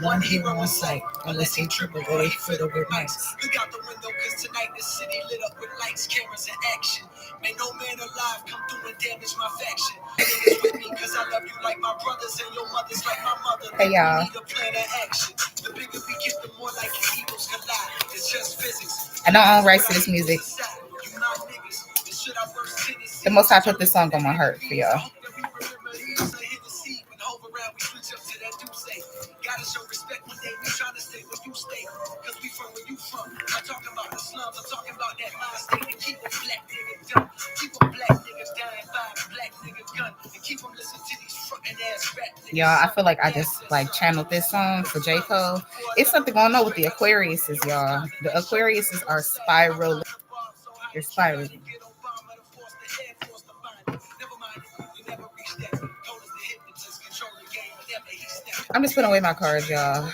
One hero in sight, unless he triple or they fiddle with mice. Look out the window, cause tonight the city lit up with lights, cameras, and action. May no man alive come through and damage my faction. With me, cause I love you like my brothers and your mother's like my mother. Hey, y'all. We need a plan of action. The bigger we get, the more like eagles collide. It's just physics. I don't own rights to this music. The most I put this song on my heart for y'all. Gotta show respect one day. We trying to stay where you stay. Cause we from where you from. I'm talking about the slums. I'm talking about that mind state. And keep a black nigga dumb. Keep a black nigga dying by a black nigga gun. And keep them listening to these fucking ass rap niggas. Y'all, I feel like I just like channeled this song for J. Cole. It's something going on with the Aquariuses, y'all. The Aquariuses are spiraling. They're spiraling. I'm just putting away my cards, y'all.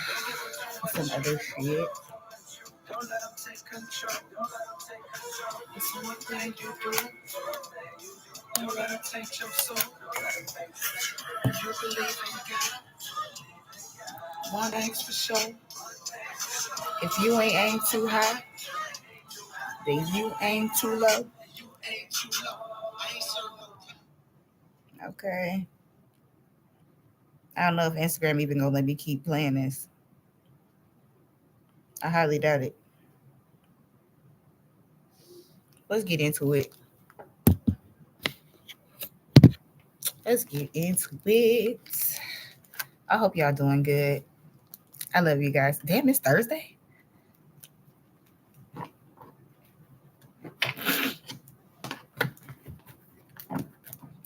Some other shit. Don't let them take control. It's one thing you do. Don't let them take your soul. You believe in God. One thing's for sure. If you ain't aim too high, then you aim too low. Okay. I don't know if Instagram even gonna let me keep playing this. I highly doubt it. Let's get into it. Let's get into it. I hope y'all doing good. I love you guys. Damn, it's Thursday.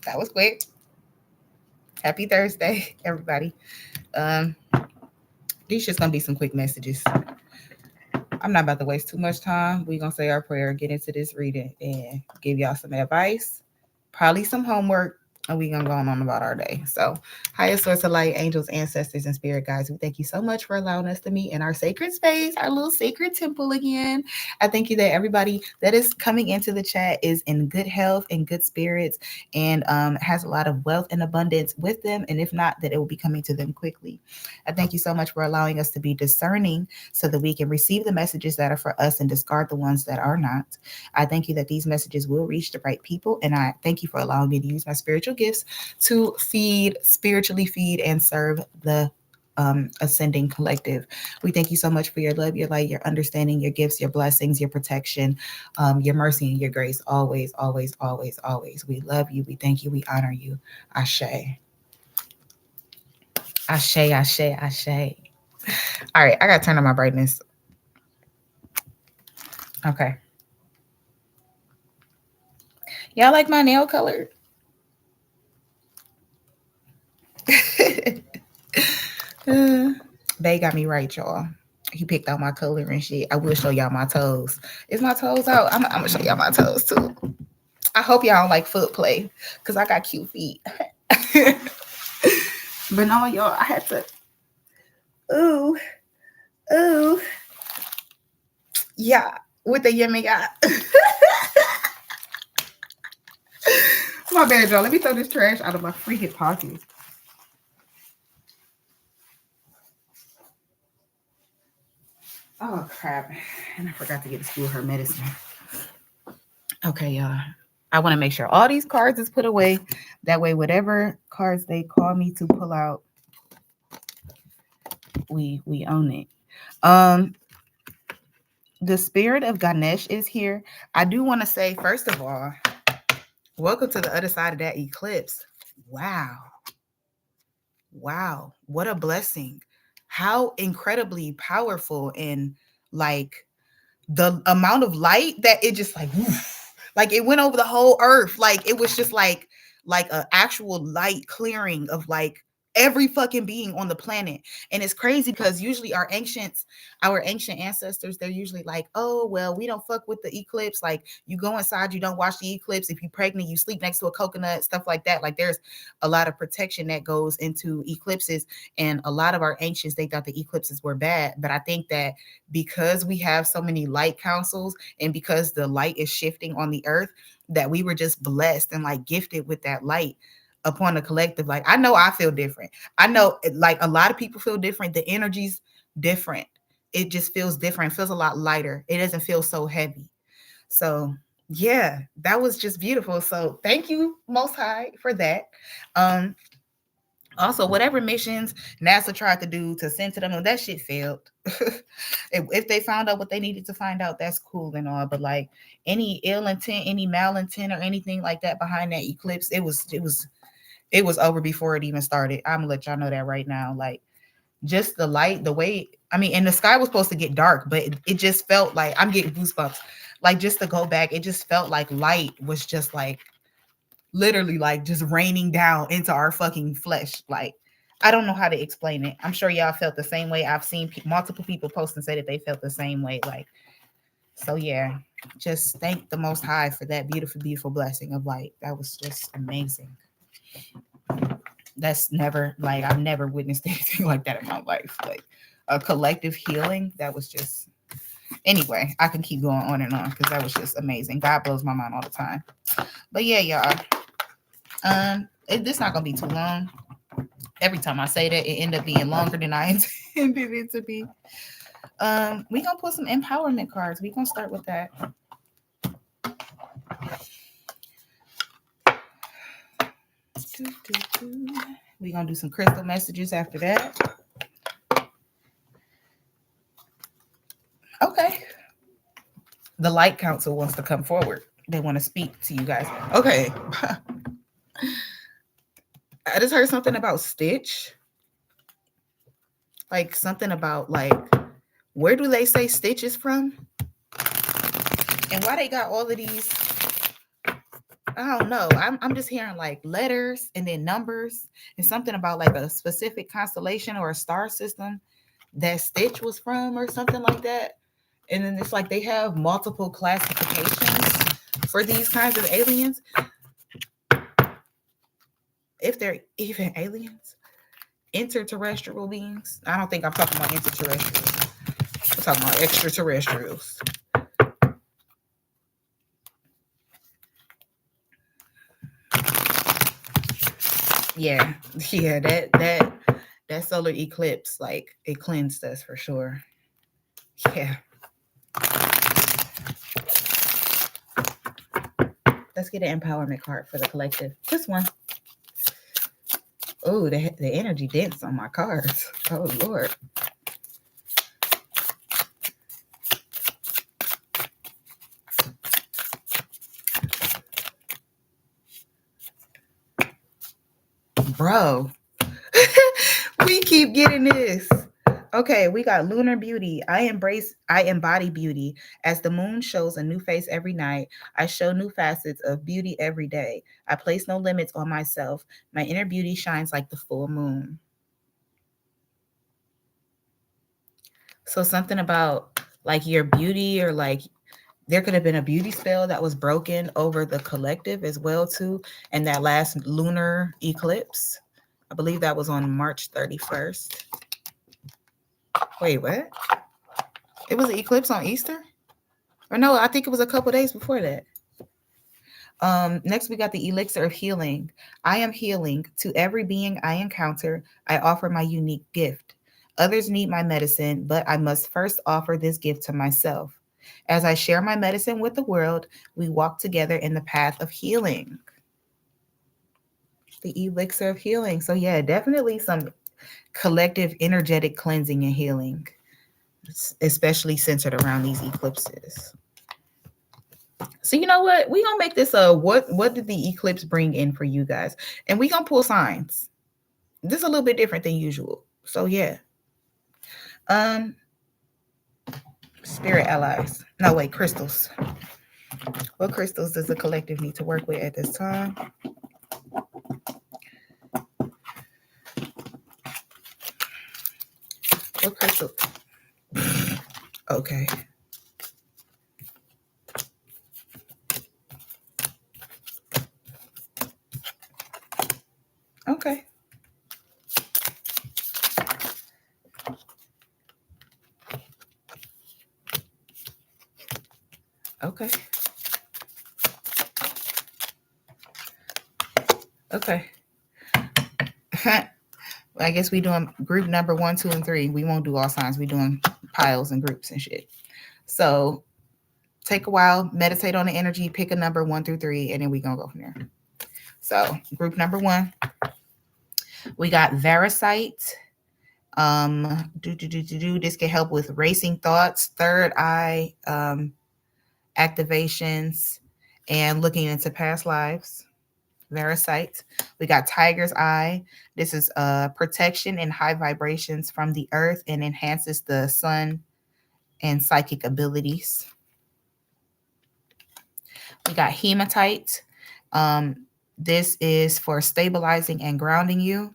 That was quick. Happy Thursday, everybody. These just gonna be some quick messages. I'm not about to waste too much time. We're gonna say our prayer, get into this reading, and give y'all some advice, probably some homework, and we're gonna go on about our day. So, highest source of light, angels, ancestors, and spirit guides, we thank you so much for allowing us to meet in our sacred space, our little sacred temple again. I thank you that everybody that is coming into the chat is in good health and good spirits, and has a lot of wealth and abundance with them. And if not, that it will be coming to them quickly. I thank you so much for allowing us to be discerning so that we can receive the messages that are for us and discard the ones that are not. I thank you that these messages will reach the right people. And I thank you for allowing me to use my spiritual gifts to spiritually feed and serve the ascending collective. We thank you so much for your love, your light, your understanding, your gifts, your blessings, your protection, your mercy, and your grace. Always, always, always, always. We love you. We thank you. We honor you. Ashe. Ashe, ashe, ashe. All right, I got to turn on my brightness. Okay. Y'all like my nail color? They got me right, y'all. He picked out my color and shit. I will show y'all my toes. Is my toes out? I'm going to show y'all my toes, too. I hope y'all don't like foot play, because I got cute feet. But no, y'all, I had to... Ooh. Yeah, with the yummy guy. My bad, y'all. Let me throw this trash out of my freaking pocket. Oh, crap. And I forgot to get to school her medicine. Okay, y'all. I want to make sure all these cards is put away. That way, whatever cards they call me to pull out, we own it. The spirit of Ganesh is here. I do want to say, first of all, welcome to the other side of that eclipse. Wow. What a blessing. How incredibly powerful, and like the amount of light that it just like, woof, like it went over the whole earth. Like it was just like an actual light clearing of like every fucking being on the planet. And it's crazy because usually our ancient ancestors, they're usually like, oh, well, we don't fuck with the eclipse. Like you go inside, you don't watch the eclipse. If you're pregnant, you sleep next to a coconut, stuff like that. Like there's a lot of protection that goes into eclipses. And a lot of our ancients, they thought the eclipses were bad. But I think that because we have so many light councils and because the light is shifting on the earth, that we were just blessed and like gifted with that light. upon the collective. Like, I know I feel different. I know, like, a lot of people feel different. The energy's different. It just feels different. It feels a lot lighter. It doesn't feel so heavy. So yeah, that was just beautiful. So thank you, Most High, for that. Um, Also, whatever missions NASA tried to do to send to them, that shit failed. If they found out what they needed to find out, that's cool and all. But like any ill intent, any malintent, or anything like that behind that eclipse, it was over before it even started. I'm gonna let y'all know that right now. Like, just the light, the way, I mean, and the sky was supposed to get dark, but it just felt like, I'm getting goosebumps. Like, just to go back, it just felt like light was just like literally like just raining down into our fucking flesh. Like, I don't know how to explain it. I'm sure y'all felt the same way. I've seen multiple people post and say that they felt the same way. Like, so yeah, just thank the Most High for that beautiful, beautiful blessing of light. That was just amazing. That's never, like, I've never witnessed anything like that in my life. Like a collective healing. That was just, anyway, I can keep going on and on because that was just amazing. God blows my mind all the time. But yeah, y'all. This not gonna be too long. Every time I say that, it end up being longer than I intended it to be. We gonna put some empowerment cards. We gonna start with that. We gonna do some crystal messages after that. Okay. The Light Council wants to come forward. They want to speak to you guys. Okay. I just heard something about Stitch. Like something about, like, where do they say Stitch is from? And why they got all of these, I don't know. I'm just hearing like letters and then numbers and something about like a specific constellation or a star system that Stitch was from or something like that. And then it's like they have multiple classifications for these kinds of aliens. If they're even aliens, interterrestrial beings. I don't think I'm talking about interterrestrials. I'm talking about extraterrestrials. Yeah, yeah, that solar eclipse, like, it cleansed us for sure. Yeah. Let's get an empowerment card for the collective. This one. Oh, the energy dents on my cards. Oh Lord. Bro. We keep getting this. Okay, we got lunar beauty. I embody beauty. As the moon shows a new face every night, I show new facets of beauty every day. I place no limits on myself. My inner beauty shines like the full moon. So something about like your beauty, or like there could have been a beauty spell that was broken over the collective as well too. And that last lunar eclipse, I believe that was on March 31st. Wait, what? It was an eclipse on Easter? Or no, I think it was a couple days before that. Next, we got the elixir of healing. I am healing. To every being I encounter, I offer my unique gift. Others need my medicine, but I must first offer this gift to myself. As I share my medicine with the world, we walk together in the path of healing. The elixir of healing. So yeah, definitely some collective energetic cleansing and healing, especially centered around these eclipses. So you know what? We're gonna make this a what did the eclipse bring in for you guys? And we're gonna pull signs. This is a little bit different than usual. So yeah. Spirit allies. No, wait, crystals. What crystals does the collective need to work with at this time? What crystal? Okay. Okay. Okay. Okay. I guess we doing group number 1, 2, and 3. We won't do all signs. We doing piles and groups and shit. So take a while, meditate on the energy, pick a number 1 through 3, and then we gonna go from there. So group number 1, we got Varicite. This can help with racing thoughts, third eye activations, and looking into past lives. Varicite. We got Tiger's Eye. This is protection and high vibrations from the earth and enhances the sun and psychic abilities. We got Hematite. This is for stabilizing and grounding you,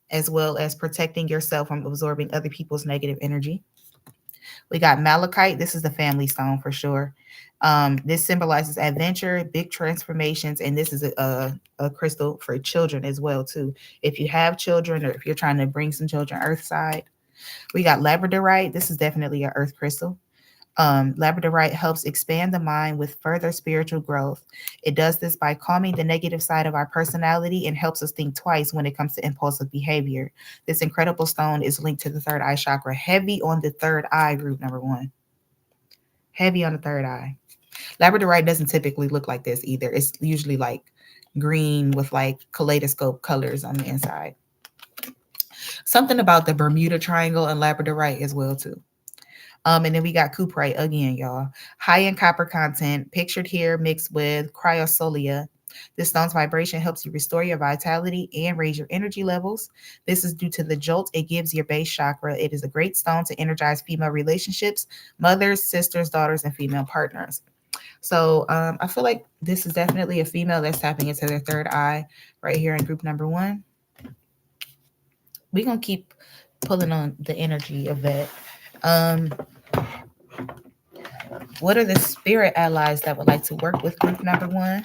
as well as protecting yourself from absorbing other people's negative energy. We got Malachite. This is the family stone for sure. This symbolizes adventure, big transformations, and this is a crystal for children as well too. If you have children or if you're trying to bring some children earth side. We got Labradorite. This is definitely an earth crystal. Labradorite helps expand the mind with further spiritual growth. It does this by calming the negative side of our personality and helps us think twice when it comes to impulsive behavior. This incredible stone is linked to the third eye chakra, heavy on the third eye, group number 1. Heavy on the third eye. Labradorite doesn't typically look like this either. It's usually like green with like kaleidoscope colors on the inside. Something about the Bermuda Triangle and Labradorite as well too. And then we got cuprite again, y'all. High in copper content, pictured here, mixed with cryosolia. This stone's vibration helps you restore your vitality and raise your energy levels. This is due to the jolt it gives your base chakra. It is a great stone to energize female relationships, mothers, sisters, daughters, and female partners. So I feel like this is definitely a female that's tapping into their third eye right here in group number 1. We're going to keep pulling on the energy of that. What are the spirit allies that would like to work with group number 1?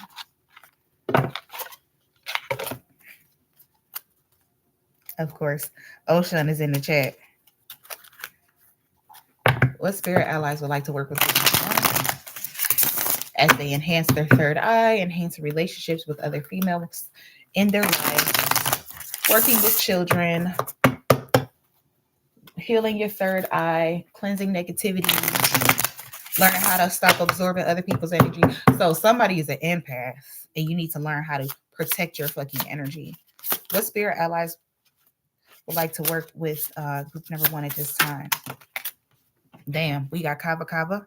Of course, Ocean is in the chat. What spirit allies would like to work with group number 1? As they enhance their third eye, enhance relationships with other females in their lives, working with children, healing your third eye, cleansing negativity, learning how to stop absorbing other people's energy. So somebody is an empath and you need to learn how to protect your fucking energy. What spirit allies would like to work with group number 1 at this time? Damn, we got Kava Kava.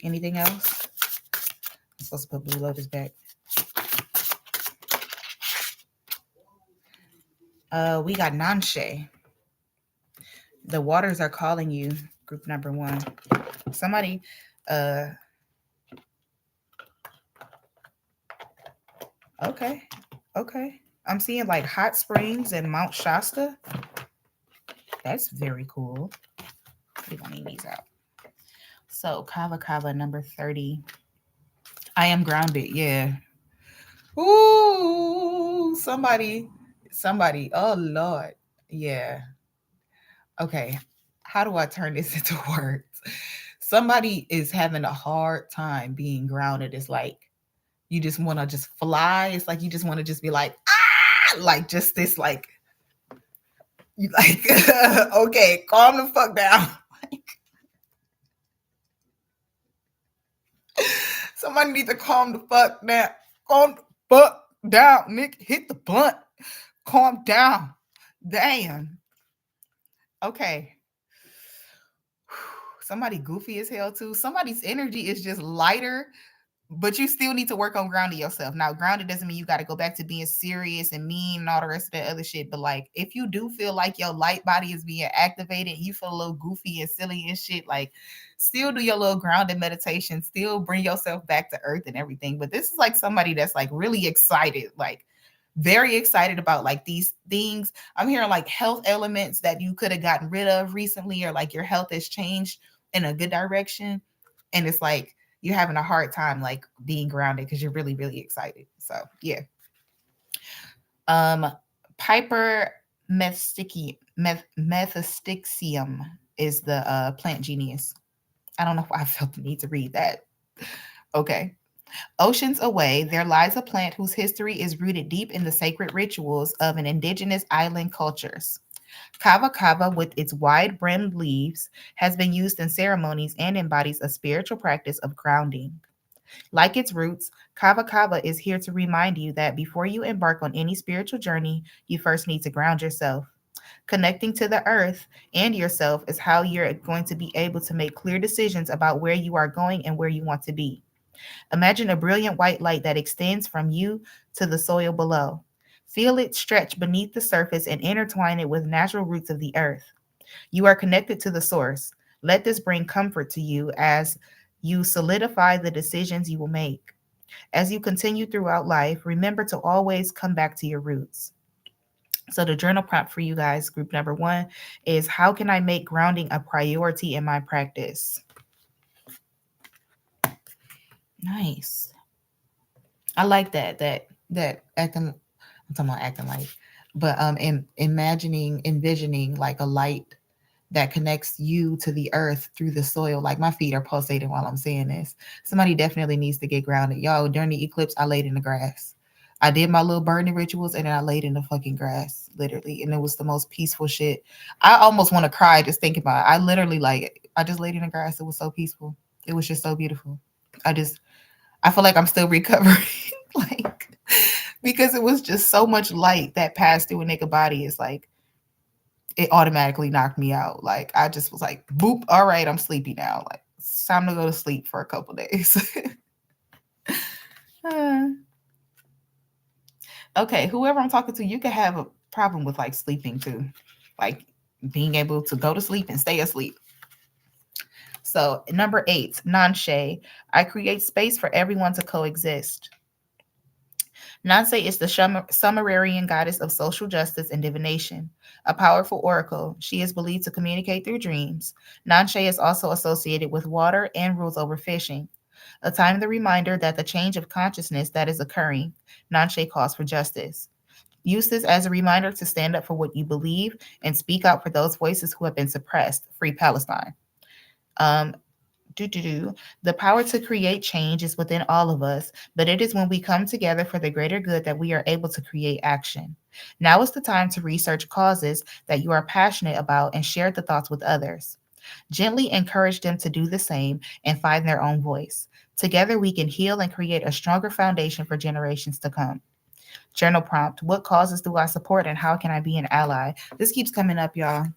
Anything else? I'm supposed to put Blue Lotus back. We got Nanshe. The waters are calling you, group number 1. Somebody, okay. I'm seeing like hot springs and Mount Shasta. That's very cool. We're gonna need these out. So Kava Kava number 30. I am grounded. Yeah. Ooh, somebody. Oh Lord. Yeah. Okay. How do I turn this into words? Somebody is having a hard time being grounded. It's like you just want to just fly. It's like you just want to just be like, ah, like just this, like, you like, okay, calm the fuck down. Somebody need to calm the fuck down. Calm the fuck down, Nick. Hit the blunt. Calm down. Damn. Okay. Somebody goofy as hell too. Somebody's energy is just lighter, but you still need to work on grounding yourself. Now, grounded doesn't mean you got to go back to being serious and mean and all the rest of that other shit. But like, if you do feel like your light body is being activated, you feel a little goofy and silly and shit, like still do your little grounded meditation, still bring yourself back to earth and everything. But this is like somebody that's like really excited, like very excited about like these things. I'm hearing like health elements that you could have gotten rid of recently, or like your health has changed in a good direction. And it's like, you're having a hard time like being grounded because you're really, really excited. So yeah. Piper methostixium is the plant genius. I don't know why I felt the need to read that. Okay. Oceans away, there lies a plant whose history is rooted deep in the sacred rituals of an indigenous island cultures. Kava kava, with its wide brimmed leaves, has been used in ceremonies and embodies a spiritual practice of grounding. Like its roots, kava kava is here to remind you that before you embark on any spiritual journey, you first need to ground yourself. Connecting to the earth and yourself is how you're going to be able to make clear decisions about where you are going and where you want to be. Imagine a brilliant white light that extends from you to the soil below. Feel it stretch beneath the surface and intertwine it with natural roots of the earth. You are connected to the source. Let this bring comfort to you as you solidify the decisions you will make. As you continue throughout life, remember to always come back to your roots. So, the journal prompt for you guys, group number one, is how can I make grounding a priority in my practice? Nice. I like that acting. I'm talking about acting like, but imagining, envisioning like a light that connects you to the earth through the soil. Like my feet are pulsating while I'm saying this. Somebody definitely needs to get grounded. Y'all, during the eclipse, I laid in the grass. I did my little burning rituals and then I laid in the fucking grass, literally. And it was the most peaceful shit. I almost want to cry just thinking about it. I literally like I just laid in the grass. It was so peaceful. It was just so beautiful. I just I feel like I'm still recovering. like because it was just so much light that passed through a nigga body. It's like it automatically knocked me out. Like I just was like, boop, all right, I'm sleepy now. Like it's time to go to sleep for a couple days. Uh, okay, whoever I'm talking to, you could have a problem with like sleeping too. Like being able to go to sleep and stay asleep. So number 8, Nanshe. I create space for everyone to coexist. Nanse is the Sumerian goddess of social justice and divination. A powerful oracle, she is believed to communicate through dreams. Nanse is also associated with water and rules over fishing. A timely reminder that the change of consciousness that is occurring, Nanse calls for justice. Use this as a reminder to stand up for what you believe and speak out for those voices who have been suppressed. Free Palestine. Um, do do do. The power to create change is within all of us, but it is when we come together for the greater good that we are able to create action. Now is the time to research causes that you are passionate about and share the thoughts with others. Gently encourage them to do the same and find their own voice. Together, we can heal and create a stronger foundation for generations to come. Journal prompt: what causes do I support and how can I be an ally? This keeps coming up, y'all.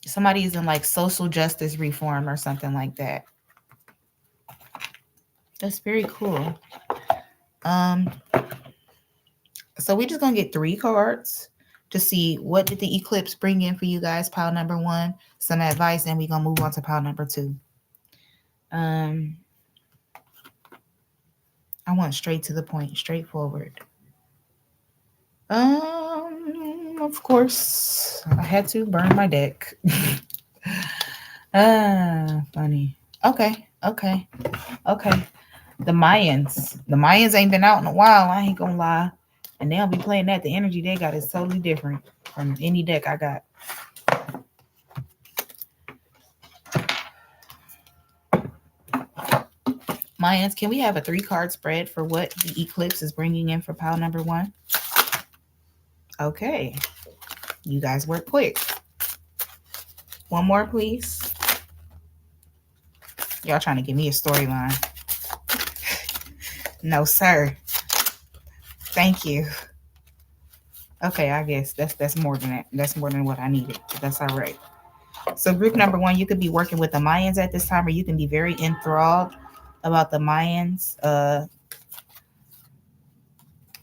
Somebody's in like social justice reform or something like that. That's very cool. Um, so we're just gonna get 3 cards to see what did the eclipse bring in for you guys. Pile number 1, some advice, and we're gonna move on to pile number 2. Um, I want straight to the point, straightforward. Of course, I had to burn my deck. Funny. Okay, okay, okay. The Mayans ain't been out in a while. I ain't gonna lie, and they'll be playing that. The energy they got is totally different from any deck I got. Mayans, can we have a 3 card spread for what the eclipse is bringing in for pile number 1? Okay, you guys work quick. One more, please. Y'all trying to give me a storyline? No, sir. Thank you. Okay, I guess that's more than that. That's more than what I needed. But that's all right. So group number 1, you could be working with the Mayans at this time, or you can be very enthralled about the Mayans.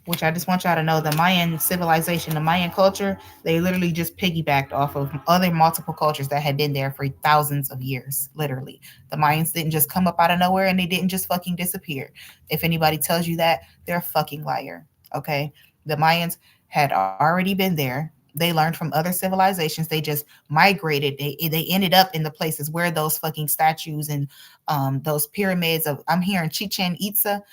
Which I just want y'all to know, the Mayan civilization, the Mayan culture, they literally just piggybacked off of other multiple cultures that had been there for thousands of years. Literally, the Mayans didn't just come up out of nowhere, and they didn't just fucking disappear. If anybody tells you that, they're a fucking liar. Okay, the Mayans had already been there, They learned from other civilizations. They just migrated. They ended up in the places where those fucking statues and those pyramids of, I'm here in Chichen Itza.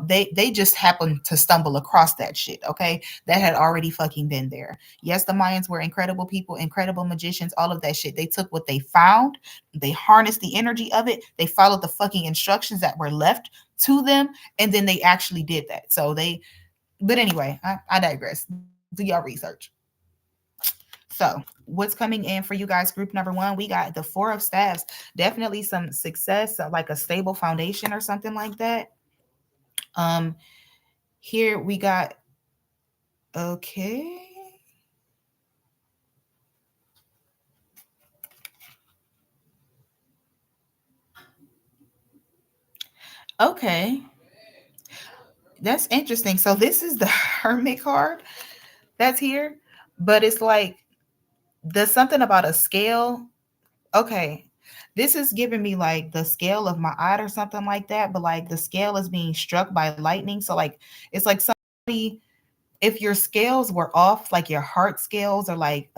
They just happened to stumble across that shit. Okay, that had already fucking been there. Yes, the Mayans were incredible people, incredible magicians, all of that shit. They took what they found, they harnessed the energy of it, they followed the fucking instructions that were left to them, and then they actually did that. So they, but anyway, I digress. Do y'all research. So, what's coming in for you guys? Group number one, we got the Four of Staves. Definitely some success, like a stable foundation or something like that. Um, Here we got, okay. Okay. That's interesting. So this is the Hermit card that's here, but it's like there's something about a scale. Okay. This is giving me like the scale of my eye or something like that, but like the scale is being struck by lightning. So like it's like somebody, if your scales were off, like your heart scales or like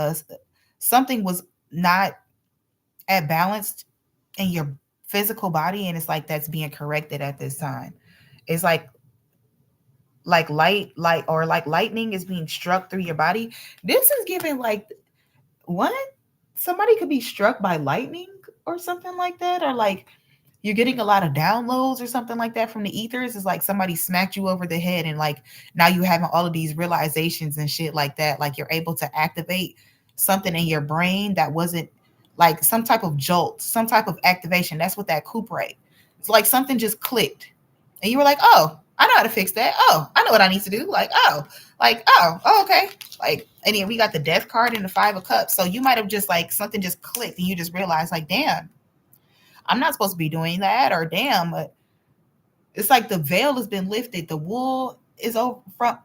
something was not at balanced in your physical body, and it's like that's being corrected at this time. It's like light or like lightning is being struck through your body. This is giving like what? Somebody could be struck by lightning or something like that, or like you're getting a lot of downloads or something like that from the ethers. It's like somebody smacked you over the head, and like now you having all of these realizations and shit like that. Like you're able to activate something in your brain that wasn't, like some type of jolt, some type of activation. That's what that coup rate. It's like something just clicked, and you were like, "Oh, I know how to fix that. Oh, I know what I need to do." Oh, okay. Like, and then we got the Death card and the Five of Cups. So you might have just like something just clicked, and you just realized, like, damn, I'm not supposed to be doing that, or damn, but it's like the veil has been lifted, the wool is over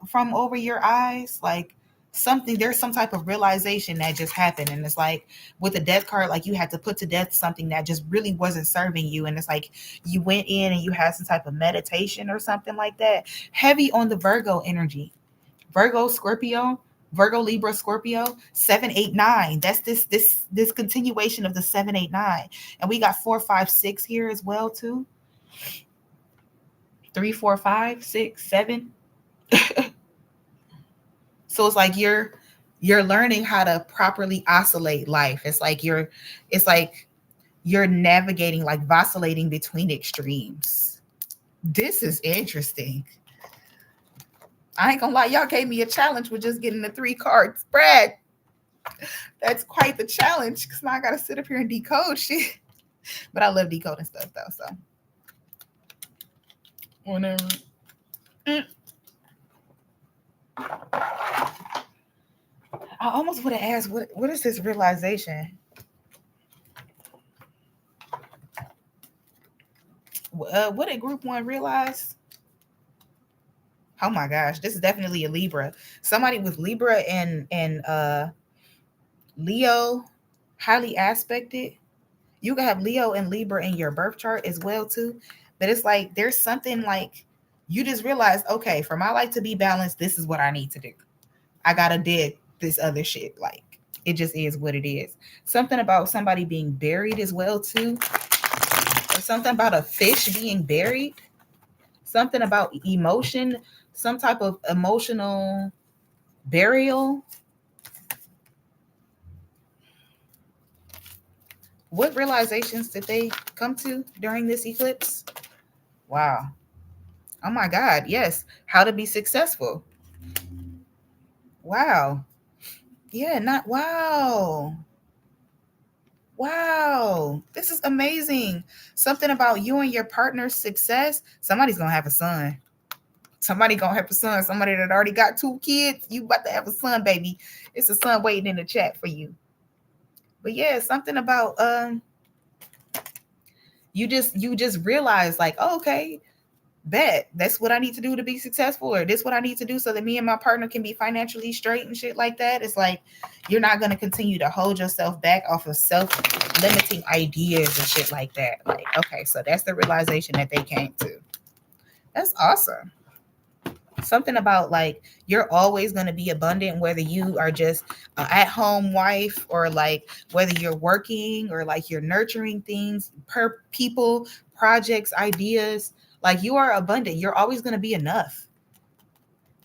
from over your eyes, like something, there's some type of realization that just happened. And it's like with the Death card, like you had to put to death something that just really wasn't serving you, and it's like you went in and you had some type of meditation or something like that. Heavy on the Virgo energy. Virgo, Scorpio, Virgo, Libra, Scorpio, 7, 8, 9. That's this continuation of the 7, 8, 9. And we got 4, 5, 6 here as well too. 3, 4, 5, 6, 7. So it's like you're learning how to properly oscillate life. It's like you're navigating, like vacillating between extremes. This is interesting. I ain't gonna lie, y'all gave me a challenge with just getting the 3 card spread. That's quite the challenge, because now I gotta sit up here and decode shit. But I love decoding stuff though, so whenever. I almost would have asked, what is this realization? What did group one realize? Oh my gosh, this is definitely a Libra. Somebody with Libra and Leo, highly aspected. You can have Leo and Libra in your birth chart as well too. But it's like there's something like you just realize, okay, for my life to be balanced, this is what I need to do. I gotta dig this other shit. Like it just is what it is. Something about somebody being buried as well too. Or something about a fish being buried. Something about emotion, some type of emotional burial. What realizations did they come to during this eclipse? Wow. Oh my God. Yes. How to be successful. Wow. Yeah. Not wow. Wow. This is amazing. Something about you and your partner's success. Somebody's going to have a son. Somebody going to have a son. Somebody that already got 2 kids. You about to have a son, baby. It's a son waiting in the chat for you. But yeah, something about you just realize like, oh, okay, bet that's what I need to do to be successful, or this what I need to do so that me and my partner can be financially straight and shit like that. It's like you're not going to continue to hold yourself back off of self-limiting ideas and shit like that. Like, okay, so that's the realization that they came to. That's awesome. Something about like you're always going to be abundant, whether you are just an at-home wife or like whether you're working or like you're nurturing things per people, projects, ideas. Like you are abundant. You're always going to be enough.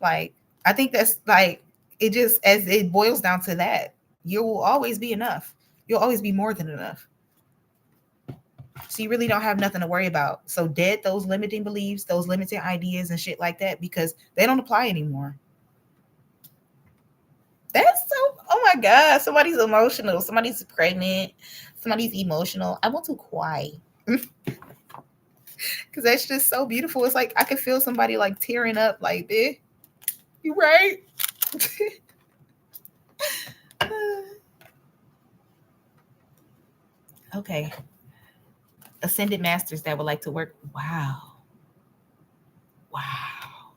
Like I think that's like it just as it boils down to that. You will always be enough. You'll always be more than enough. So you really don't have nothing to worry about. So dead those limiting beliefs, those limiting ideas and shit like that because they don't apply anymore. That's so oh my god, somebody's emotional, somebody's pregnant, somebody's emotional. I want to cry. Cause that's just so beautiful. It's like I could feel somebody like tearing up like this. You right? Okay. Ascended masters that would like to work. Wow. Wow.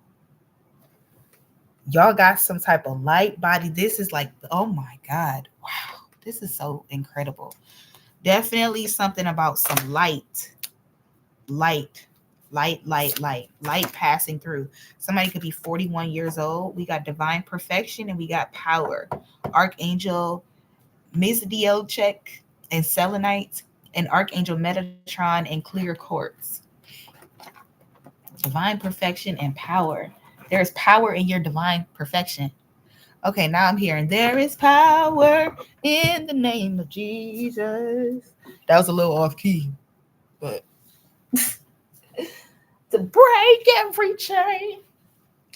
Y'all got some type of light body. This is like, oh my God. Wow. This is so incredible. Definitely something about some light, light, light passing through. Somebody could be 41 years old. We got divine perfection and we got power. Archangel Mizdielchek and Selenite and Archangel Metatron and clear quartz. Divine perfection and power. There's power in your divine perfection. Okay, now I'm hearing there is power in the name of Jesus. That was a little off key, but to break every chain.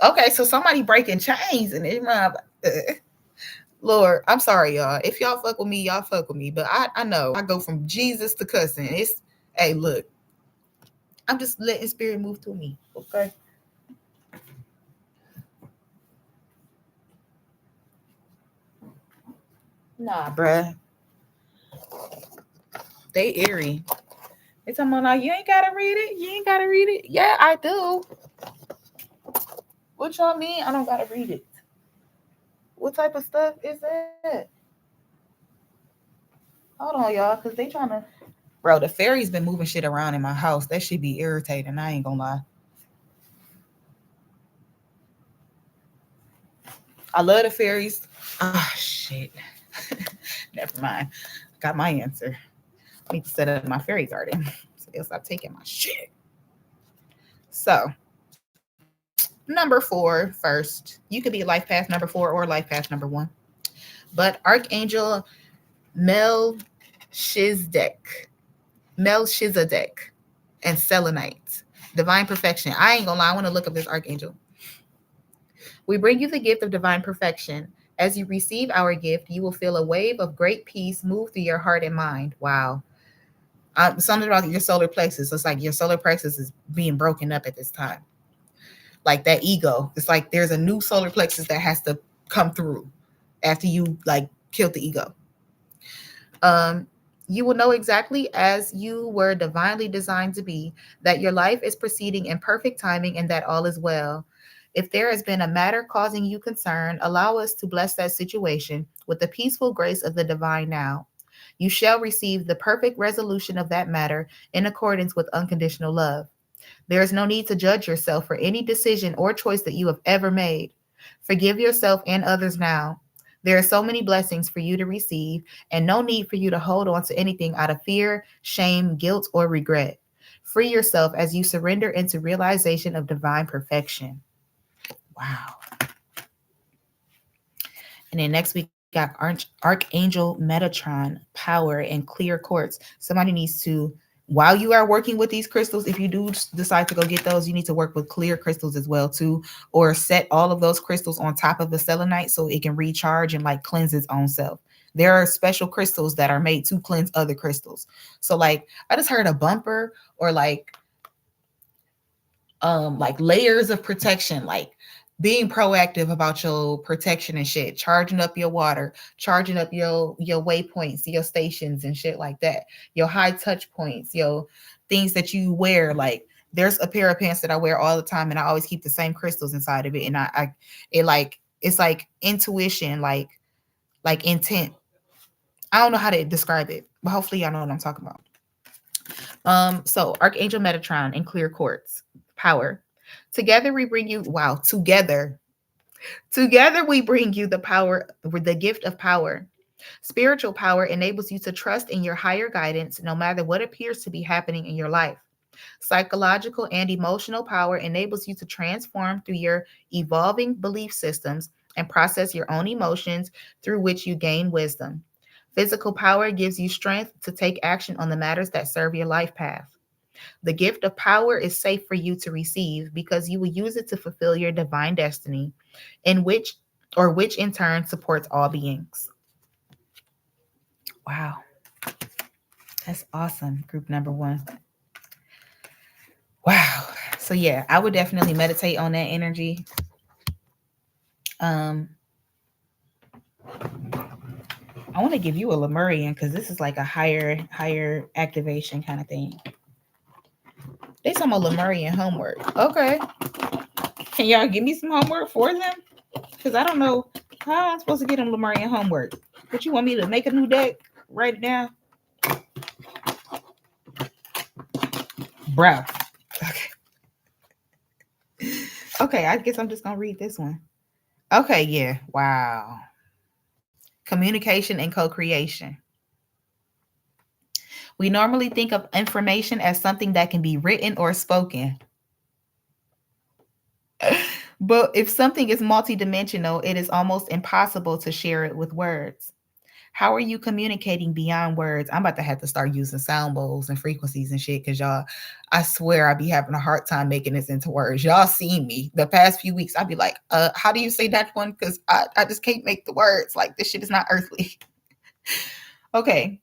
Okay, so somebody breaking chains and it Lord, I'm sorry, y'all. If y'all fuck with me, y'all fuck with me. But I know I go from Jesus to cussing. It's hey, look, I'm just letting spirit move through me. Okay. Nah, bruh. They eerie. They talking about like, you ain't gotta read it. You ain't gotta read it. Yeah, I do. What y'all mean? I don't gotta read it. What type of stuff is that? Hold on, y'all, because they trying to. Bro, the fairy's been moving shit around in my house. That should be irritating. I ain't gonna lie. I love the fairies. Ah, shit. Never mind. Got my answer. I need to set up my fairy garden so they'll stop taking my shit. So, number 4 first. You could be life path number 4 or life path number 1. But Archangel Melchizedek, Melchizedek, and Selenite, divine perfection. I ain't gonna lie. I want to look up this archangel. We bring you the gift of divine perfection. As you receive our gift, you will feel a wave of great peace move through your heart and mind. Wow. Something about your solar plexus. It's like your solar plexus is being broken up at this time. Like that ego. It's like there's a new solar plexus that has to come through after you like killed the ego. Um, you will know exactly as you were divinely designed to be that your life is proceeding in perfect timing and that all is well. If there has been a matter causing you concern, allow us to bless that situation with the peaceful grace of the divine now. You shall receive the perfect resolution of that matter in accordance with unconditional love. There is no need to judge yourself for any decision or choice that you have ever made. Forgive yourself and others now. There are so many blessings for you to receive, and no need for you to hold on to anything out of fear, shame, guilt, or regret. Free yourself as you surrender into realization of divine perfection. Wow. And then next we got Archangel Metatron, power, and clear quartz. Somebody needs to, while you are working with these crystals, if you do decide to go get those, you need to work with clear crystals as well too, or set all of those crystals on top of the selenite so it can recharge and like cleanse its own self. There are special crystals that are made to cleanse other crystals. So like I just heard a bumper or like layers of protection, like being proactive about your protection and shit, charging up your water, charging up your waypoints, your stations and shit like that, your high touch points, your things that you wear. Like there's a pair of pants that I wear all the time and I always keep the same crystals inside of it. And I it like it's like intuition, like intent. I don't know how to describe it, but hopefully y'all know what I'm talking about. So Archangel Metatron and clear quartz, power. Together we bring you, wow, together we bring you the power, the gift of power. Spiritual power enables you to trust in your higher guidance no matter what appears to be happening in your life. Psychological and emotional power enables you to transform through your evolving belief systems and process your own emotions, through which you gain wisdom. Physical power gives you strength to take action on the matters that serve your life path. The gift of power is safe for you to receive because you will use it to fulfill your divine destiny, in which which in turn supports all beings. Wow, that's awesome. Group number 1. Wow. So yeah, I would definitely meditate on that energy. Um, I want to give you a Lemurian because this is like a higher activation kind of thing. They talking about Lemurian homework. Okay. Can y'all give me some homework for them? Because I don't know how I'm supposed to get them Lemurian homework. But you want me to make a new deck? Write it down? Bruh. Okay. Okay, I guess I'm just gonna read this one. Okay, yeah. Wow. Communication and co-creation. We normally think of information as something that can be written or spoken. But if something is multidimensional, it is almost impossible to share it with words. How are you communicating beyond words? I'm about to have to start using sound bowls and frequencies and shit because y'all, I swear I be having a hard time making this into words. Y'all seen me the past few weeks. I'd be like, how do you say that one? Because I just can't make the words. Like, this shit is not earthly. Okay.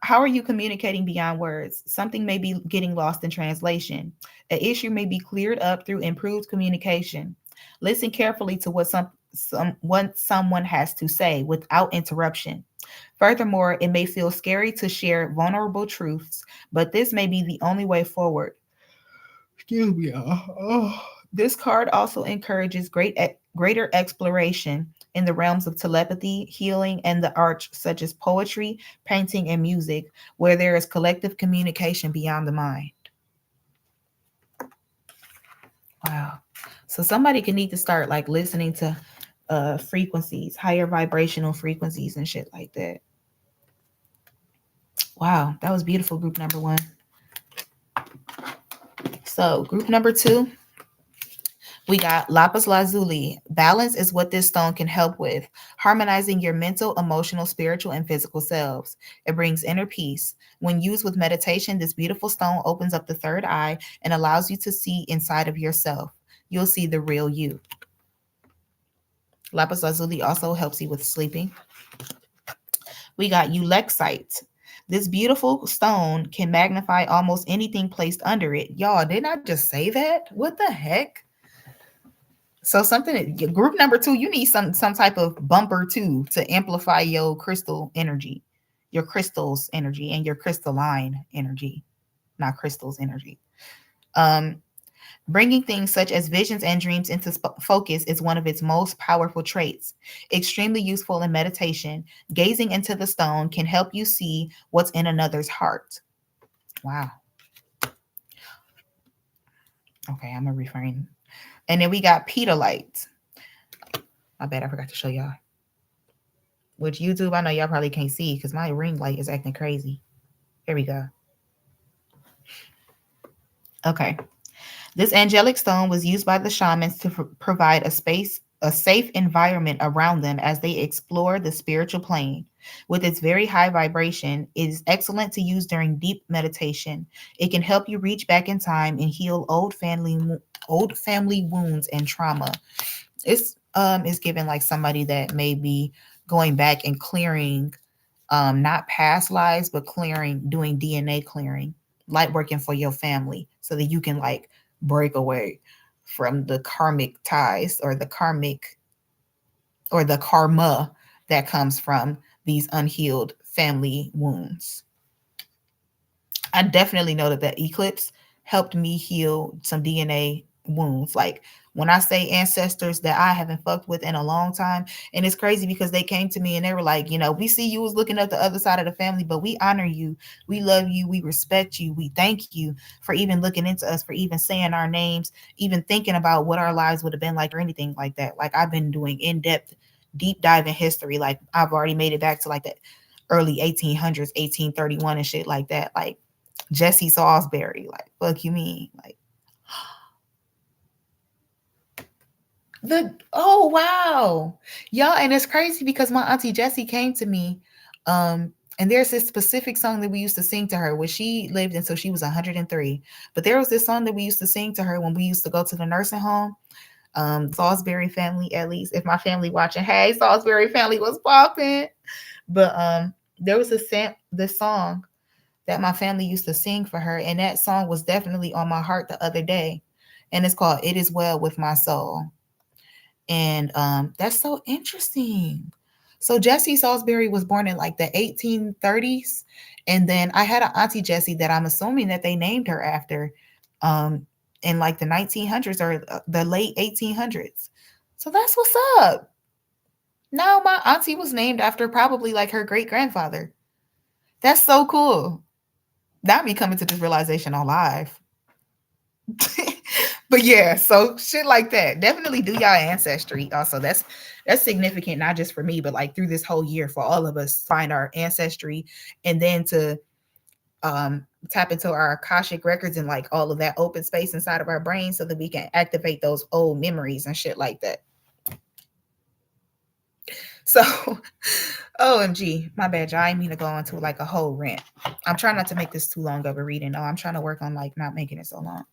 How are you communicating beyond words? Something may be getting lost in translation. An issue may be cleared up through improved communication. Listen carefully to what someone has to say without interruption. Furthermore, it may feel scary to share vulnerable truths, but this may be the only way forward. Excuse me. This card also encourages greater exploration in the realms of telepathy, healing, and the arts, such as poetry, painting, and music, where there is collective communication beyond the mind. Wow. So somebody can need to start like listening to frequencies, higher vibrational frequencies and shit like that. Wow, that was beautiful, group number 1. So group number 2, we got lapis lazuli. Balance is what this stone can help with, harmonizing your mental, emotional, spiritual, and physical selves. It brings inner peace. When used with meditation, this beautiful stone opens up the third eye and allows you to see inside of yourself. You'll see the real you. Lapis lazuli also helps you with sleeping. We got ulexite. This beautiful stone can magnify almost anything placed under it. Y'all, didn't I just say that? What the heck? So group number 2, you need some type of bumper too to amplify your crystal energy, your crystals energy, and your crystalline energy, not crystals energy. Bringing things such as visions and dreams into focus is one of its most powerful traits. Extremely useful in meditation, gazing into the stone can help you see what's in another's heart. Wow. Okay, I'm going to refrain. And then we got pedalite. I bet I forgot to show y'all. Which YouTube, I know y'all probably can't see because my ring light is acting crazy. Here we go. Okay. This angelic stone was used by the shamans to provide a safe environment around them as they explore the spiritual plane. With its very high vibration, it is excellent to use during deep meditation. It can help you reach back in time and heal old family wounds and trauma. It's given like somebody that may be going back and clearing, not past lives, but doing DNA clearing, light working for your family, so that you can like break away from the karmic ties or the karma that comes from these unhealed family wounds. I definitely know that eclipse helped me heal some DNA wounds. Like when I say ancestors that I haven't fucked with in a long time, and it's crazy because they came to me and they were like, you know, we see you was looking up the other side of the family, but we honor you, we love you, we respect you, we thank you for even looking into us, for even saying our names, even thinking about what our lives would have been like or anything like that. Like I've been doing in-depth, deep dive in history. Like I've already made it back to like the early 1800s, 1831 and shit like that. Like Jesse Salisbury, like fuck you mean, like the oh wow, y'all, and it's crazy because my auntie Jessie came to me, and there's this specific song that we used to sing to her when she lived until she was 103. But there was this song that we used to sing to her when we used to go to the nursing home. Salisbury family, at least if my family watching, hey, Salisbury family was popping. But there was this song that my family used to sing for her, and that song was definitely on my heart the other day, and it's called "It Is Well with My Soul." And that's so interesting. So Jessie Salisbury was born in like the 1830s. And then I had an auntie Jessie that I'm assuming that they named her after um, in like the 1900s or the late 1800s. So that's what's up. Now my auntie was named after probably like her great grandfather. That's so cool. Not me coming to this realization on live. But yeah, so shit like that. Definitely do y'all ancestry. Also, that's significant, not just for me, but like through this whole year for all of us find our ancestry and then to tap into our Akashic records and like all of that open space inside of our brain so that we can activate those old memories and shit like that. So OMG, my bad, y'all. I didn't mean to go into like a whole rant. I'm trying not to make this too long of a reading. No, I'm trying to work on like not making it so long.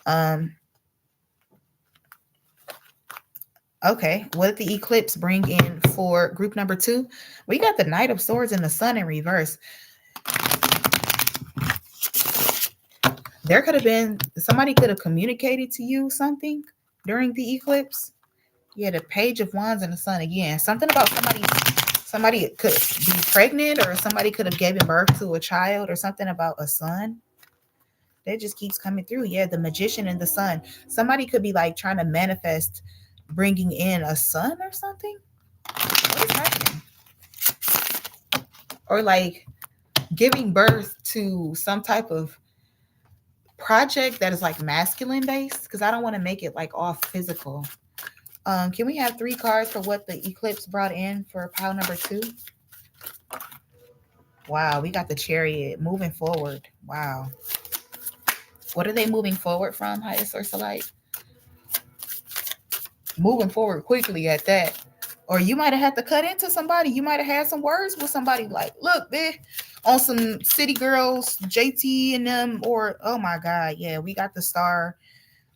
Um, Okay, what did the eclipse bring in for group number 2? We got the Knight of Swords and the Sun in reverse. There could have been somebody could have communicated to you something during the eclipse. Yeah, the Page of Wands and the Sun again. Something about somebody could be pregnant or somebody could have given birth to a child or something about a son. That just keeps coming through. Yeah, the Magician and the Sun. Somebody could be like trying to manifest bringing in a son or something. What is happening? Or like giving birth to some type of project that is like masculine based because I don't want to make it like all physical. Can we have 3 cards for what the eclipse brought in for pile number 2? Wow, we got the Chariot moving forward. Wow. What are they moving forward from, highest source of light? Moving forward quickly at that. Or you might have had to cut into somebody. You might have had some words with somebody like, look, bitch, on some City Girls, JT and them, or oh my God, yeah, we got the Star.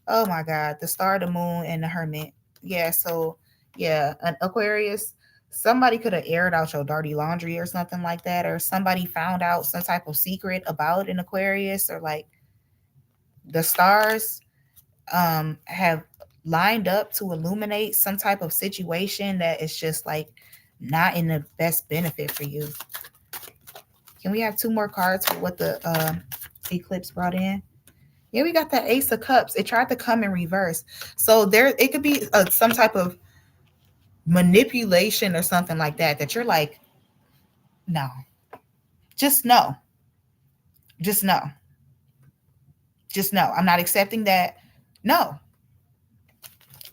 Oh my God, the Star, the Moon, and the Hermit. Yeah, so yeah, an Aquarius. Somebody could have aired out your dirty laundry or something like that, or somebody found out some type of secret about an Aquarius, or like the stars have lined up to illuminate some type of situation that is just like not in the best benefit for you. Can we have 2 more cards for what the eclipse brought in? Yeah, we got the Ace of Cups. It tried to come in reverse. So there, it could be some type of manipulation or something like that, that you're like, no, just no, just no, just no. I'm not accepting that. No,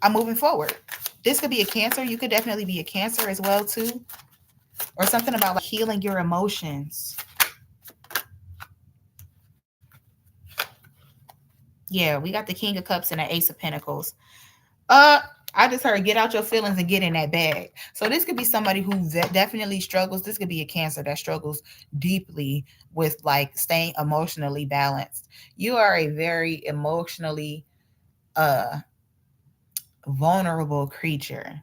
I'm moving forward. This could be a Cancer. You could definitely be a Cancer as well too, or something about like healing your emotions. Yeah, we got the King of Cups and the Ace of Pentacles. Uh, I just heard get out your feelings and get in that bag. So this could be somebody who definitely struggles. This could be a Cancer that struggles deeply with like staying emotionally balanced. You are a very emotionally uh vulnerable creature.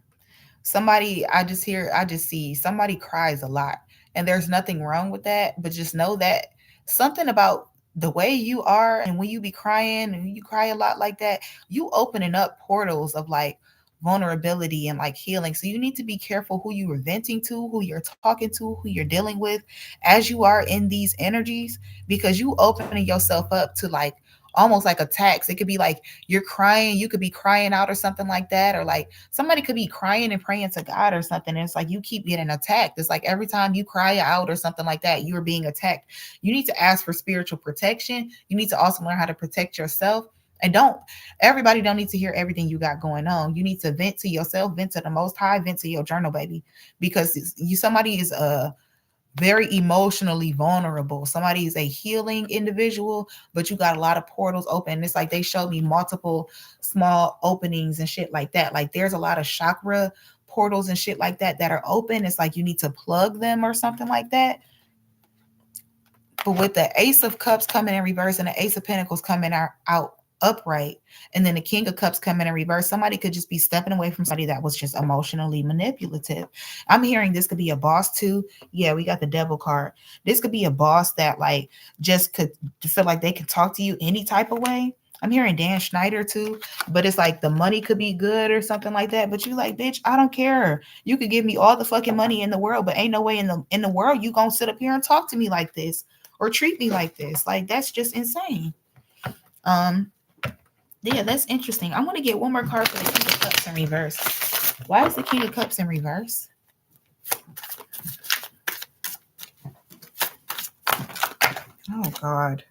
Somebody, I just see somebody cries a lot, and there's nothing wrong with that, but just know that something about the way you are, and when you be crying and you cry a lot like that, you opening up portals of like vulnerability and like healing. So you need to be careful who you are venting to, who you're talking to, who you're dealing with as you are in these energies, because you opening yourself up to like almost like attacks. It could be like you're crying, you could be crying out or something like that, or like somebody could be crying and praying to God or something. And it's like you keep getting attacked. It's like every time you cry out or something like that, you are being attacked. You need to ask for spiritual protection. You need to also learn how to protect yourself. And don't everybody don't need to hear everything you got going on. You need to vent to yourself, vent to the most high, vent to your journal, baby. Because you somebody is very emotionally vulnerable. Somebody is a healing individual, but you got a lot of portals open. It's like they showed me multiple small openings and shit like that. Like there's a lot of chakra portals and shit like that that are open. It's like you need to plug them or something like that. But with the Ace of Cups coming in reverse and the Ace of Pentacles coming out upright, and then the King of Cups coming in reverse, somebody could just be stepping away from somebody that was just emotionally manipulative. I'm hearing this could be a boss too. Yeah, we got the Devil card. This could be a boss that like just could feel like they can talk to you any type of way. I'm hearing Dan Schneider too, but it's like the money could be good or something like that. But you like, bitch, I don't care. You could give me all the fucking money in the world, but ain't no way in the world you gonna sit up here and talk to me like this or treat me like this. Like that's just insane. Yeah, that's interesting. I want to get one more card for the King of Cups in reverse. Why is the King of Cups in reverse? Oh God,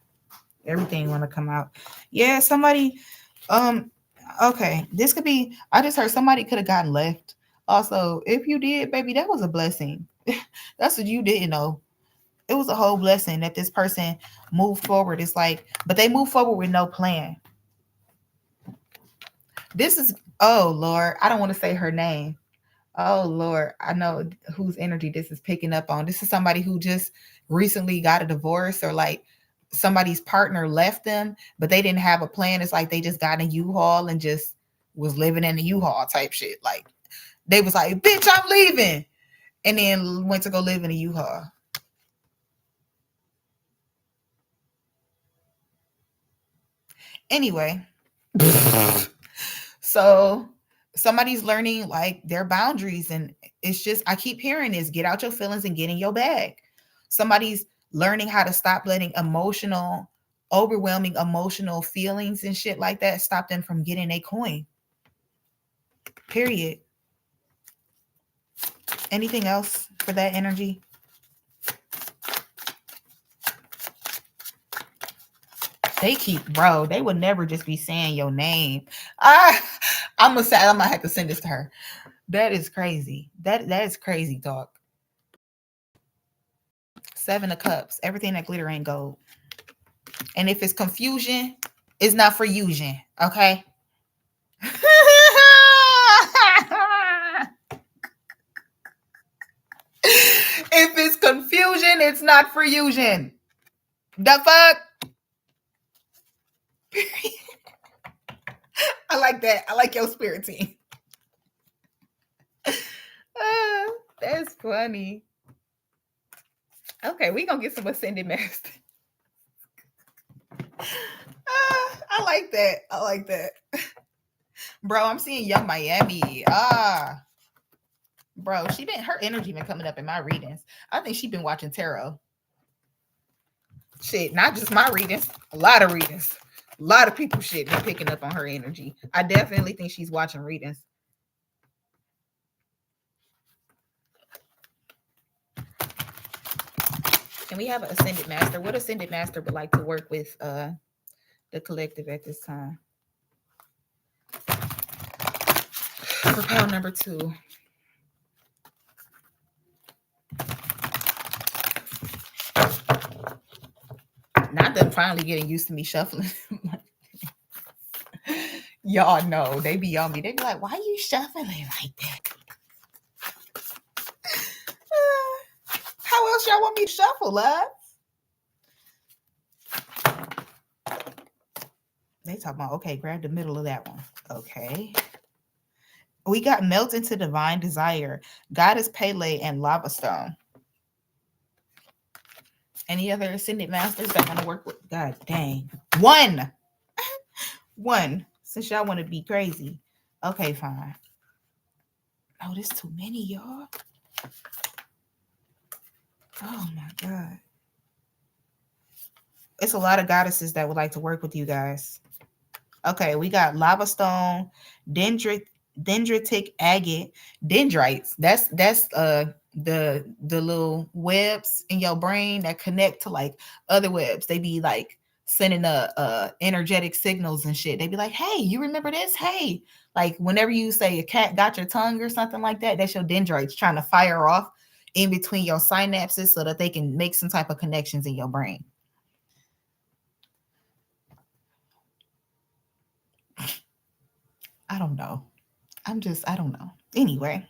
everything want to come out. Yeah, somebody. Okay, this could be. I just heard somebody could have gotten left. Also, if you did, baby, that was a blessing. That's what you didn't know. It was a whole blessing that this person moved forward. It's like, but they moved forward with no plan. This is, oh Lord, I don't want to say her name. Oh Lord, I know whose energy this is picking up on. This is somebody who just recently got a divorce, or like somebody's partner left them, but they didn't have a plan. It's like they just got in a U-Haul and just was living in a U-Haul type shit. Like they was like, bitch, I'm leaving. And then went to go live in a U-Haul. Anyway, so somebody's learning like their boundaries, and it's just I keep hearing this: get out your feelings and get in your bag. Somebody's learning how to stop letting overwhelming emotional feelings and shit like that stop them from getting a coin. Period. Anything else for that energy? They keep, bro, they would never just be saying your name. I'm gonna have to send this to her. That is crazy. That is crazy talk. Seven of Cups. Everything that glitter ain't gold. And if it's confusion, it's not for fusion. Okay. If it's confusion, it's not for fusion. The fuck? I like that. I like your spirit team. That's funny. Okay, we gonna get some ascended master. I like that. I like that. Bro, I'm seeing Young Miami. Bro, her energy been coming up in my readings. I think she been watching tarot. Shit, not just my readings, a lot of readings. A lot of people shit been picking up on her energy. I definitely think she's watching readings. And we have an ascended master. What ascended master would like to work with the collective at this time? For pile number 2. Not them finally getting used to me shuffling. Y'all know they be on me. They be like, "Why you shuffling like that?" How else y'all want me to shuffle, love? They talk about, okay, grab the middle of that one. Okay. We got Melt into Divine Desire, Goddess Pele, and Lava Stone. Any other ascended masters that want to work with? God dang. One. Since y'all want to be crazy. Okay, fine. Oh, there's too many, y'all. Oh my God. It's a lot of goddesses that would like to work with you guys. Okay, we got lava stone, dendrit, dendritic agate, dendrites. That's the little webs in your brain that connect to like other webs. They be like sending energetic signals and shit. They be like, "Hey, you remember this? Hey." Like whenever you say a cat got your tongue or something like that, that's your dendrites trying to fire off in between your synapses so that they can make some type of connections in your brain. I don't know. I don't know. Anyway,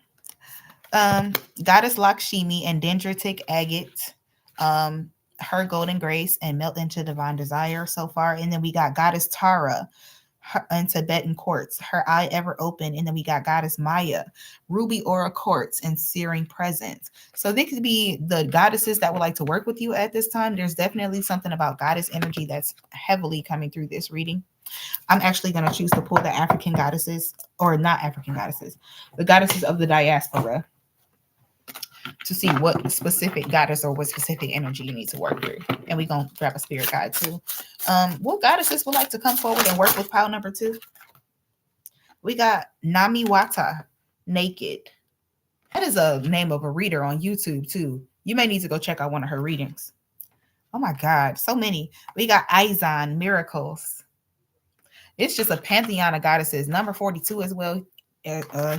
um, Goddess Lakshmi and Dendritic Agate, her golden grace and melt into divine desire so far. And then we got Goddess Tara and Tibetan quartz, her eye ever open. And then we got Goddess Maya, ruby aura quartz and searing presence. So they could be the goddesses that would like to work with you at this time. There's definitely something about goddess energy that's heavily coming through this reading. I'm actually going to choose to pull the African goddesses, or not African goddesses, the goddesses of the diaspora to see what specific goddess or what specific energy you need to work through. And we're going to grab a spirit guide too. What goddesses would like to come forward and work with pile number 2? We got Nami Wata, Naked. That is a name of a reader on YouTube too. You may need to go check out one of her readings. Oh my God, so many. We got Aizan, Miracles. It's just a pantheon of goddesses. Number 42 as well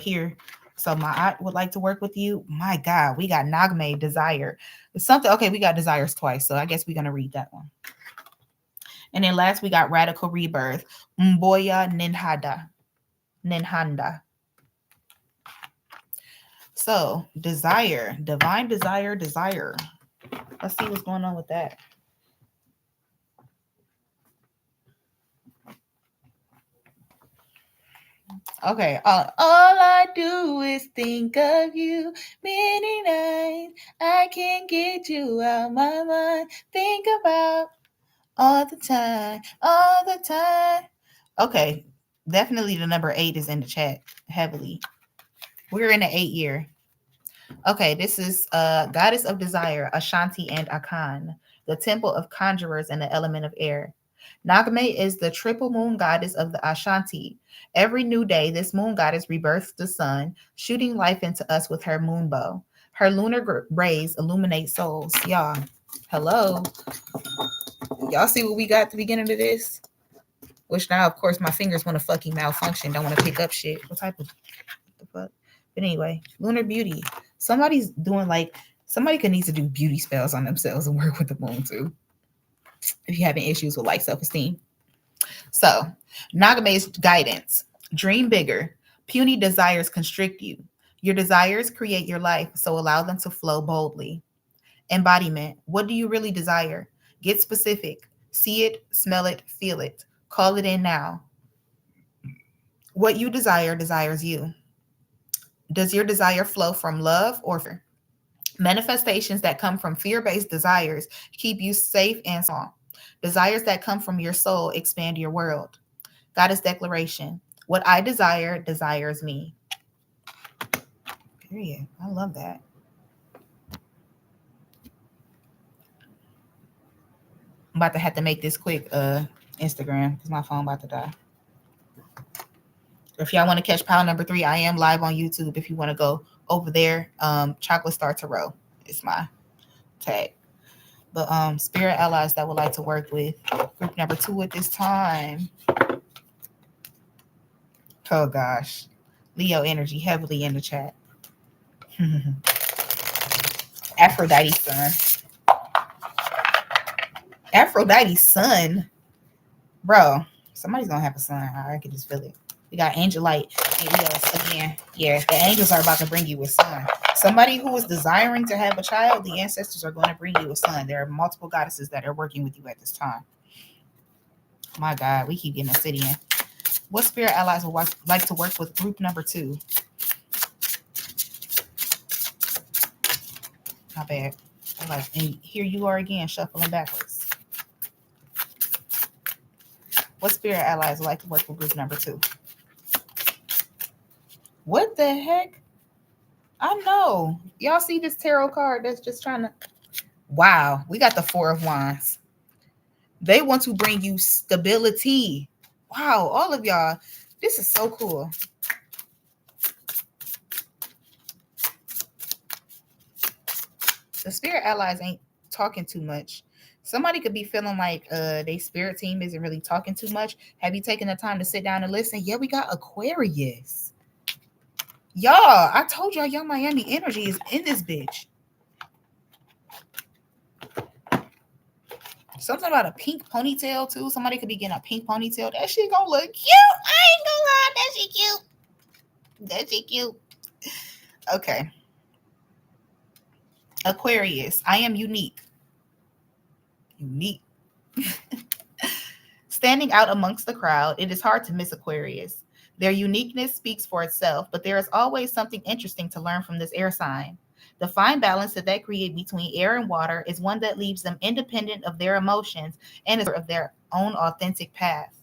here. So my aunt would like to work with you. My God, we got Nagme, Desire. It's something. Okay, we got Desires twice. So I guess we're going to read that one. And then last we got Radical Rebirth. Mboya Ninhada. Ninhanda. So desire, divine desire, desire. Let's see what's going on with that. Okay. All I do is think of you. Many nights I can't get you out my mind. Think about all the time, all the time. Okay. Definitely the number 8 is in the chat heavily. We're in the 8 year. Okay, this is Goddess of Desire, Ashanti and Akan, the temple of conjurers and the element of air. Nagame is the triple moon goddess of the Ashanti. Every new day, this moon goddess rebirths the sun, shooting life into us with her moon bow. Her lunar rays illuminate souls. Y'all, hello. Y'all see what we got at the beginning of this? Which now, of course, my fingers want to fucking malfunction. Don't want to pick up shit. What type of what the fuck? But anyway, lunar beauty. Somebody's doing like somebody could need to do beauty spells on themselves and work with the moon too. If you're having issues with like self-esteem. So, Nagame's guidance. Dream bigger. Puny desires constrict you. Your desires create your life, so allow them to flow boldly. Embodiment. What do you really desire? Get specific. See it, smell it, feel it. Call it in now. What you desire desires you. Does your desire flow from love or fear? Manifestations that come from fear based desires keep you safe and small. Desires that come from your soul expand your world. Goddess declaration. What I desire desires me. Period. I love that. I'm about to have to make this quick Instagram because my phone about to die. If y'all want to catch pile number 3, I am live on YouTube. If you want to go over there, Chocolate Star Tarot is my tag. But spirit allies that would like to work with group number 2 at this time. Oh gosh, Leo energy heavily in the chat. Aphrodite's son. Aphrodite's son, bro. Somebody's gonna have a son. I can just feel it. We got Angel Light. And yes, again, yeah, the angels are about to bring you a son. Somebody who is desiring to have a child, the ancestors are going to bring you a son. There are multiple goddesses that are working with you at this time. My God, we keep getting obsidian. What spirit allies would like to work with group number 2? My bad. And here you are again, shuffling backwards. What spirit allies would like to work with group number 2? What the heck? I know. Y'all see this tarot card that's just trying to... Wow. We got the 4 of Wands. They want to bring you stability. Wow, all of y'all, this is so cool. The spirit allies ain't talking too much. Somebody could be feeling like they spirit team isn't really talking too much. Have you taken the time to sit down and listen? Yeah, we got Aquarius. Y'all, I told y'all Young Miami energy is in this bitch. Something about a pink ponytail too. Somebody could be getting a pink ponytail. That shit gonna look cute. I ain't gonna lie, that shit cute. That shit cute. Okay. Aquarius, I am unique. Unique. Standing out amongst the crowd, it is hard to miss Aquarius. Their uniqueness speaks for itself, but there is always something interesting to learn from this air sign. The fine balance that they create between air and water is one that leaves them independent of their emotions and of their own authentic path.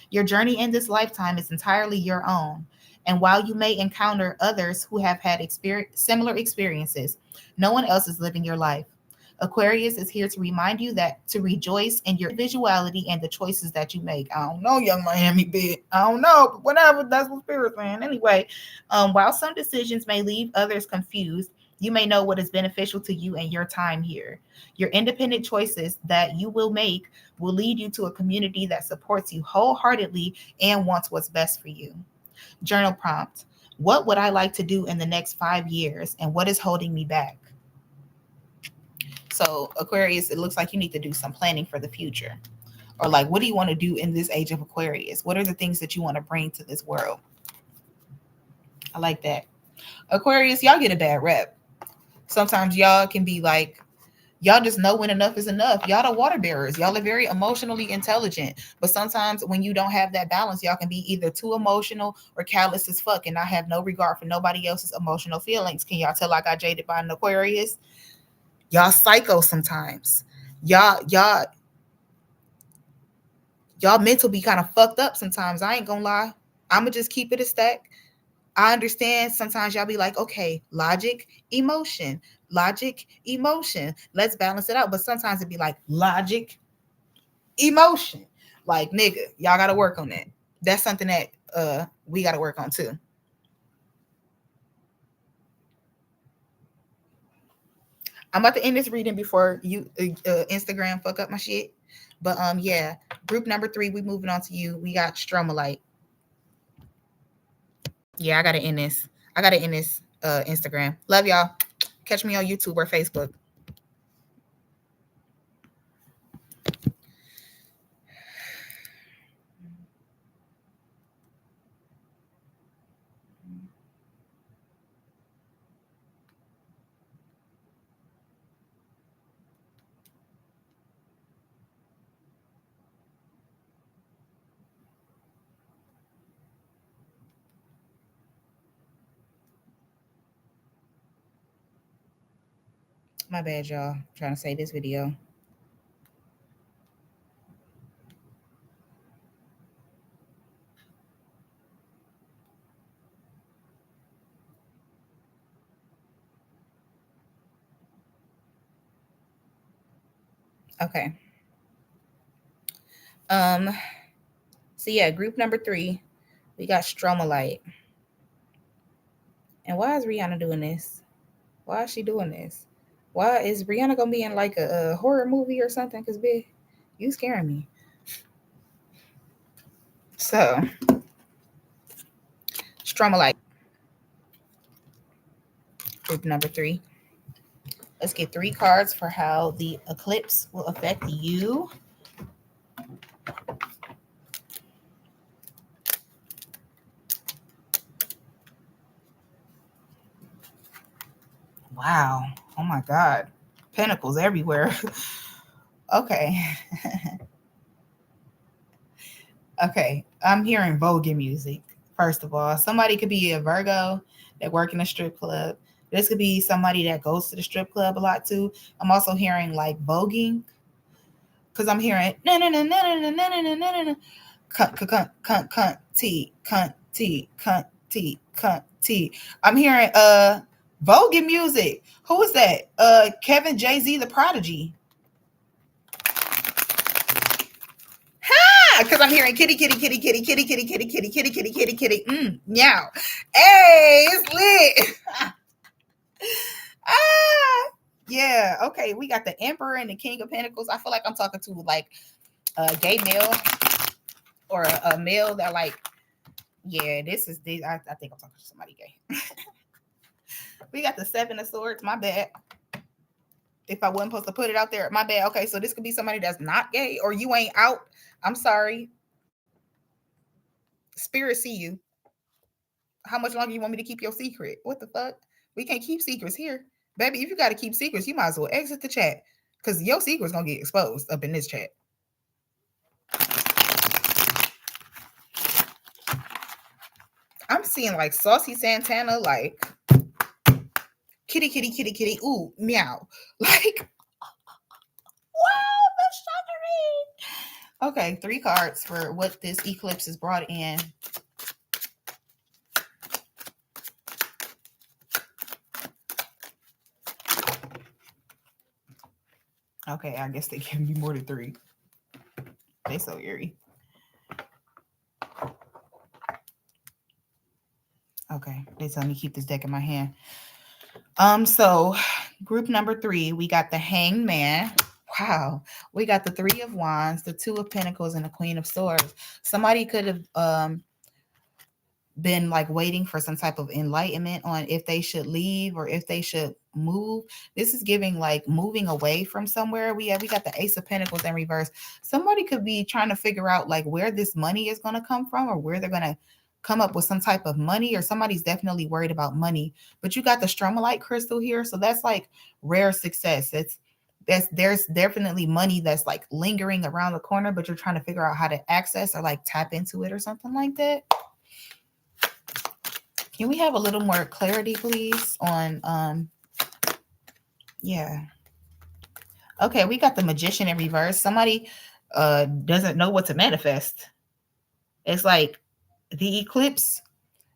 Your journey in this lifetime is entirely your own. And while you may encounter others who have had similar experiences, no one else is living your life. Aquarius is here to remind you that to rejoice in your individuality and the choices that you make. I don't know, Young Miami bit. I don't know, but whatever. That's what Spirit's saying. Anyway, while some decisions may leave others confused, you may know what is beneficial to you and your time here. Your independent choices that you will make will lead you to a community that supports you wholeheartedly and wants what's best for you. Journal prompt: what would I like to do in the next 5 years, and what is holding me back? So, Aquarius, it looks like you need to do some planning for the future. Or, like, what do you want to do in this age of Aquarius? What are the things that you want to bring to this world? I like that. Aquarius, y'all get a bad rep. Sometimes y'all can be like, y'all just know when enough is enough. Y'all the water bearers. Y'all are very emotionally intelligent. But sometimes when you don't have that balance, y'all can be either too emotional or callous as fuck and not have no regard for nobody else's emotional feelings. Can y'all tell I got jaded by an Aquarius? Y'all psycho sometimes. Y'all mental be kind of fucked up sometimes. I ain't gonna lie. I'ma just keep it a stack. I understand sometimes y'all be like, okay, logic, emotion, logic, emotion. Let's balance it out. But sometimes it be like logic, emotion. Like, nigga, y'all gotta work on that. That's something that we gotta work on too. I'm about to end this reading before you Instagram fuck up my shit. But yeah, group number 3, we moving on to you. We got Stromalite. Yeah, I gotta end this. I gotta end this Instagram. Love y'all. Catch me on YouTube or Facebook. My bad, y'all. I'm trying to save this video. Okay. Um. So yeah, group number 3, we got Stromalite. And why is Rihanna doing this? Why is she doing this? Why is Rihanna gonna be in like a horror movie or something? Cause bitch, you scaring me. So Stromalite, group number 3. Let's get 3 cards for how the eclipse will affect you. Wow. Oh my God. Pentacles everywhere. Okay. Okay. I'm hearing voguing music. First of all, somebody could be a Virgo that work in a strip club. This could be somebody that goes to the strip club a lot too. I'm also hearing like voguing because I'm hearing no no no no no no no no no no cunt t cunt t cunt t cunt t. I'm hearing voguing music. Who is that? Kevin Jay-Z the Prodigy. Because I'm hearing kitty, kitty, kitty, kitty, kitty, kitty, kitty, kitty, kitty, kitty, kitty, kitty. Meow. Hey, it's lit. Ah, yeah. Okay, we got the Emperor and the King of Pentacles. I feel like I'm talking to like a gay male or a male that like, yeah, this is this. I think I'm talking to somebody gay. We got the Seven of Swords. My bad. If I wasn't supposed to put it out there, my bad. Okay, so this could be somebody that's not gay or you ain't out. I'm sorry. Spirit see you. How much longer you want me to keep your secret? What the fuck? We can't keep secrets here. Baby, if you got to keep secrets, you might as well exit the chat because your secret's going to get exposed up in this chat. I'm seeing like Saucy Santana, like kitty, kitty, kitty, kitty, ooh, meow. Like, wow, that's shuddering. Okay, 3 cards for what this eclipse is brought in. Okay, I guess they give me more than 3. They so eerie. Okay, they tell me keep this deck in my hand. So group number 3, we got the Hanged Man. Wow, we got the 3 of Wands, the 2 of Pentacles, and the Queen of Swords. Somebody could have been like waiting for some type of enlightenment on if they should leave or if they should move. This is giving like moving away from somewhere. We got the Ace of Pentacles in reverse. Somebody could be trying to figure out like where this money is going to come from or where they're going to come up with some type of money, or somebody's definitely worried about money. But you got the stromalite crystal here, so that's like rare success. There's definitely money that's like lingering around the corner, but you're trying to figure out how to access or like tap into it or something like that. Can we have a little more clarity, please, on yeah. Okay, we got the Magician in reverse. Somebody doesn't know what to manifest. It's like the eclipse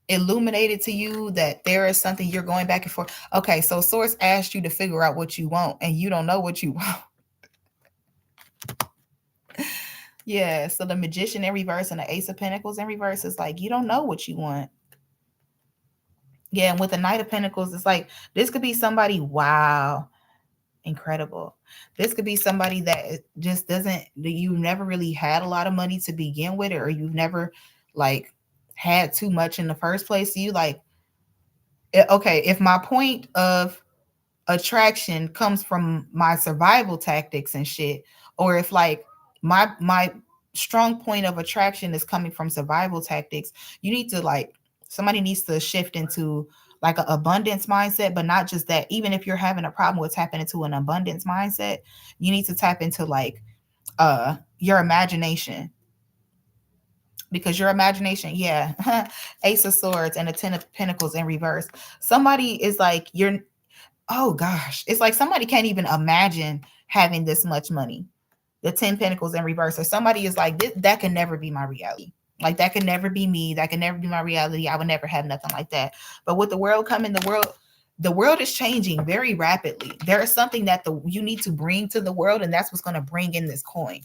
illuminated to you that there is something you're going back and forth. Okay, so Source asked you to figure out what you want and you don't know what you want. Yeah, so the Magician in reverse and the Ace of Pentacles in reverse is like you don't know what you want. Yeah, and with the Knight of Pentacles, it's like this could be somebody, wow, incredible. This could be somebody that just doesn't, you never really had a lot of money to begin with, or you've never like had too much in the first place. You like, okay, if my point of attraction comes from my survival tactics and shit, or if like my strong point of attraction is coming from survival tactics, you need to like, somebody needs to shift into like an abundance mindset. But not just that, even if you're having a problem with tapping into an abundance mindset, you need to tap into like your imagination, because your imagination, yeah. Ace of Swords and the 10 of Pentacles in reverse. Somebody is like, you're, oh gosh, it's like somebody can't even imagine having this much money. The 10 Pentacles in reverse. Or somebody is like, that can never be my reality. Like that can never be me. That can never be my reality. I would never have nothing like that. But with the world coming, the world is changing very rapidly. There is something that you need to bring to the world, and that's what's going to bring in this coin.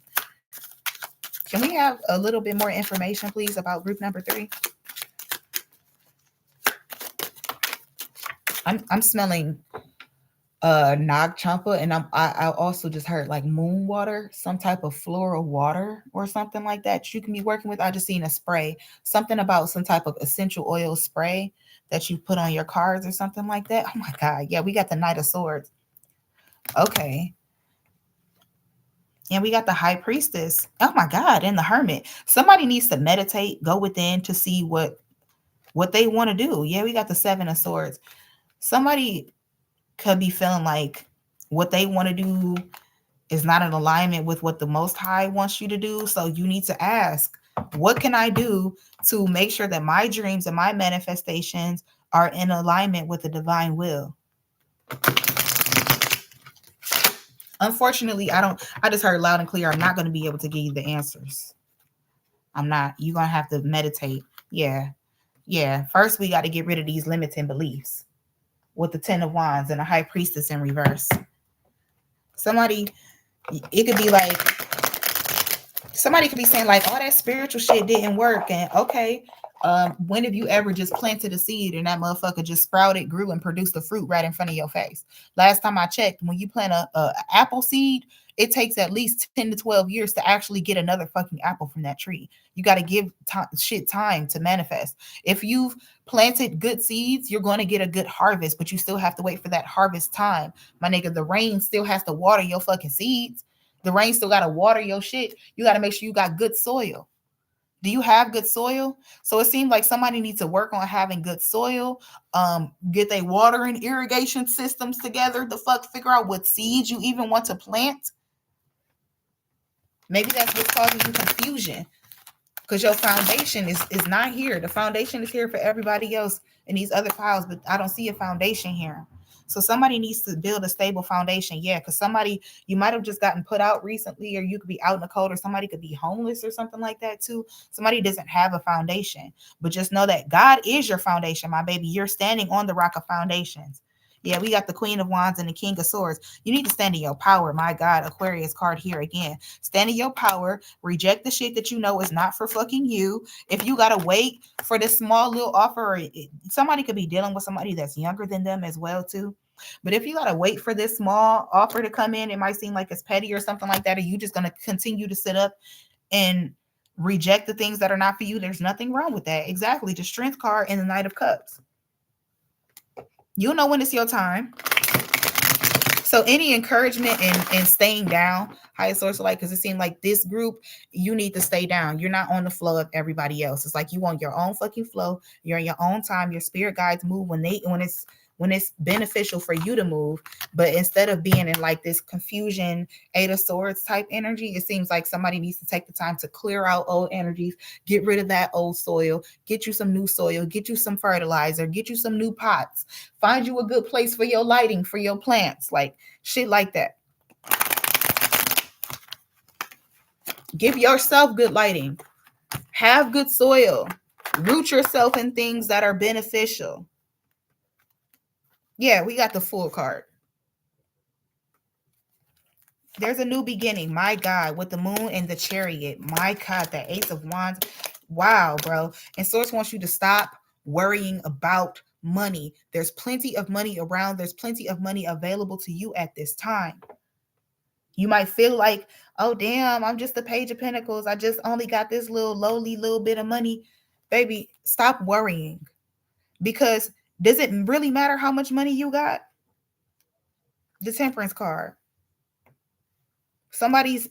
Can we have a little bit more information, please, about group number 3? I'm smelling Nag Champa, and I also just heard like moon water, some type of floral water or something like that you can be working with. I just seen a spray, something about some type of essential oil spray that you put on your cards or something like that. Oh my god, yeah, we got the Knight of Swords. Okay. And we got the High Priestess. Oh my god, and the Hermit. Somebody needs to meditate, go within to see what they want to do. Yeah, we got the 7 of Swords. Somebody could be feeling like what they want to do is not in alignment with what the Most High wants you to do. So you need to ask, what can I do to make sure that my dreams and my manifestations are in alignment with the divine will? Unfortunately, I just heard loud and clear, I'm not going to be able to give you the answers. I'm not. You're going to have to meditate. Yeah. Yeah. First, we got to get rid of these limiting beliefs with the 10 of Wands and the High Priestess in reverse. Somebody, it could be like, Somebody could be saying like, "Oh, that spiritual shit didn't work," and okay, when have you ever just planted a seed and that motherfucker just sprouted, grew, and produced a fruit right in front of your face? Last time I checked, when you plant a apple seed, it takes at least 10 to 12 years to actually get another fucking apple from that tree. You got to give shit time to manifest. If you've planted good seeds, you're going to get a good harvest, but you still have to wait for that harvest time, my nigga. The rain still has to water your fucking seeds. The rain still got to water your shit. You got to make sure you got good soil. Do you have good soil? So it seems like somebody needs to work on having good soil, get their water and irrigation systems together, the fuck figure out what seeds you even want to plant. Maybe that's what's causing you confusion, because your foundation is not here. The foundation is here for everybody else in these other piles, but I don't see a foundation here. So somebody needs to build a stable foundation. Yeah, because somebody, you might have just gotten put out recently, or you could be out in the cold, or somebody could be homeless or something like that too. Somebody doesn't have a foundation. But just know that God is your foundation, my baby. You're standing on the rock of foundations. Yeah, we got the Queen of Wands and the King of Swords. You need to stand in your power. My God, Aquarius card here again. Stand in your power. Reject the shit that you know is not for fucking you. If you gotta wait for this small little offer, somebody could be dealing with somebody that's younger than them as well too. But if you gotta wait for this small offer to come in, it might seem like it's petty or something like that. Are you just gonna continue to sit up and reject the things that are not for you? There's nothing wrong with that. Exactly. The Strength card and the Knight of Cups. You'll know when it's your time. So any encouragement in staying down, highest source of light, because it seemed like this group, you need to stay down. You're not on the flow of everybody else. It's like you want your own fucking flow. You're in your own time. Your spirit guides move when it's beneficial for you to move. But instead of being in like this confusion, Eight of Swords type energy, it seems like somebody needs to take the time to clear out old energies, get rid of that old soil, get you some new soil, get you some fertilizer, get you some new pots, find you a good place for your lighting, for your plants, like shit like that. Give yourself good lighting, have good soil, root yourself in things that are beneficial. Yeah, we got the Fool card. There's a new beginning. My God, with the Moon and the Chariot. My God, the Ace of Wands. Wow, bro. And Source wants you to stop worrying about money. There's plenty of money around. There's plenty of money available to you at this time. You might feel like, oh, damn, I'm just the Page of Pentacles. I just only got this little lowly little bit of money. Baby, stop worrying. Because does it really matter how much money you got? The Temperance card. Somebody's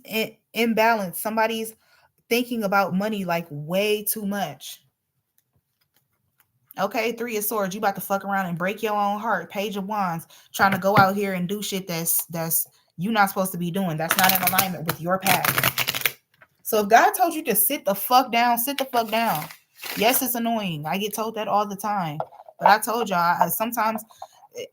imbalanced. Somebody's thinking about money like way too much. Okay, Three of Swords. You about to fuck around and break your own heart. Page of Wands. Trying to go out here and do shit that's you not supposed to be doing. That's not in alignment with your path. So if God told you to sit the fuck down, sit the fuck down. Yes, it's annoying. I get told that all the time. But I told y'all, sometimes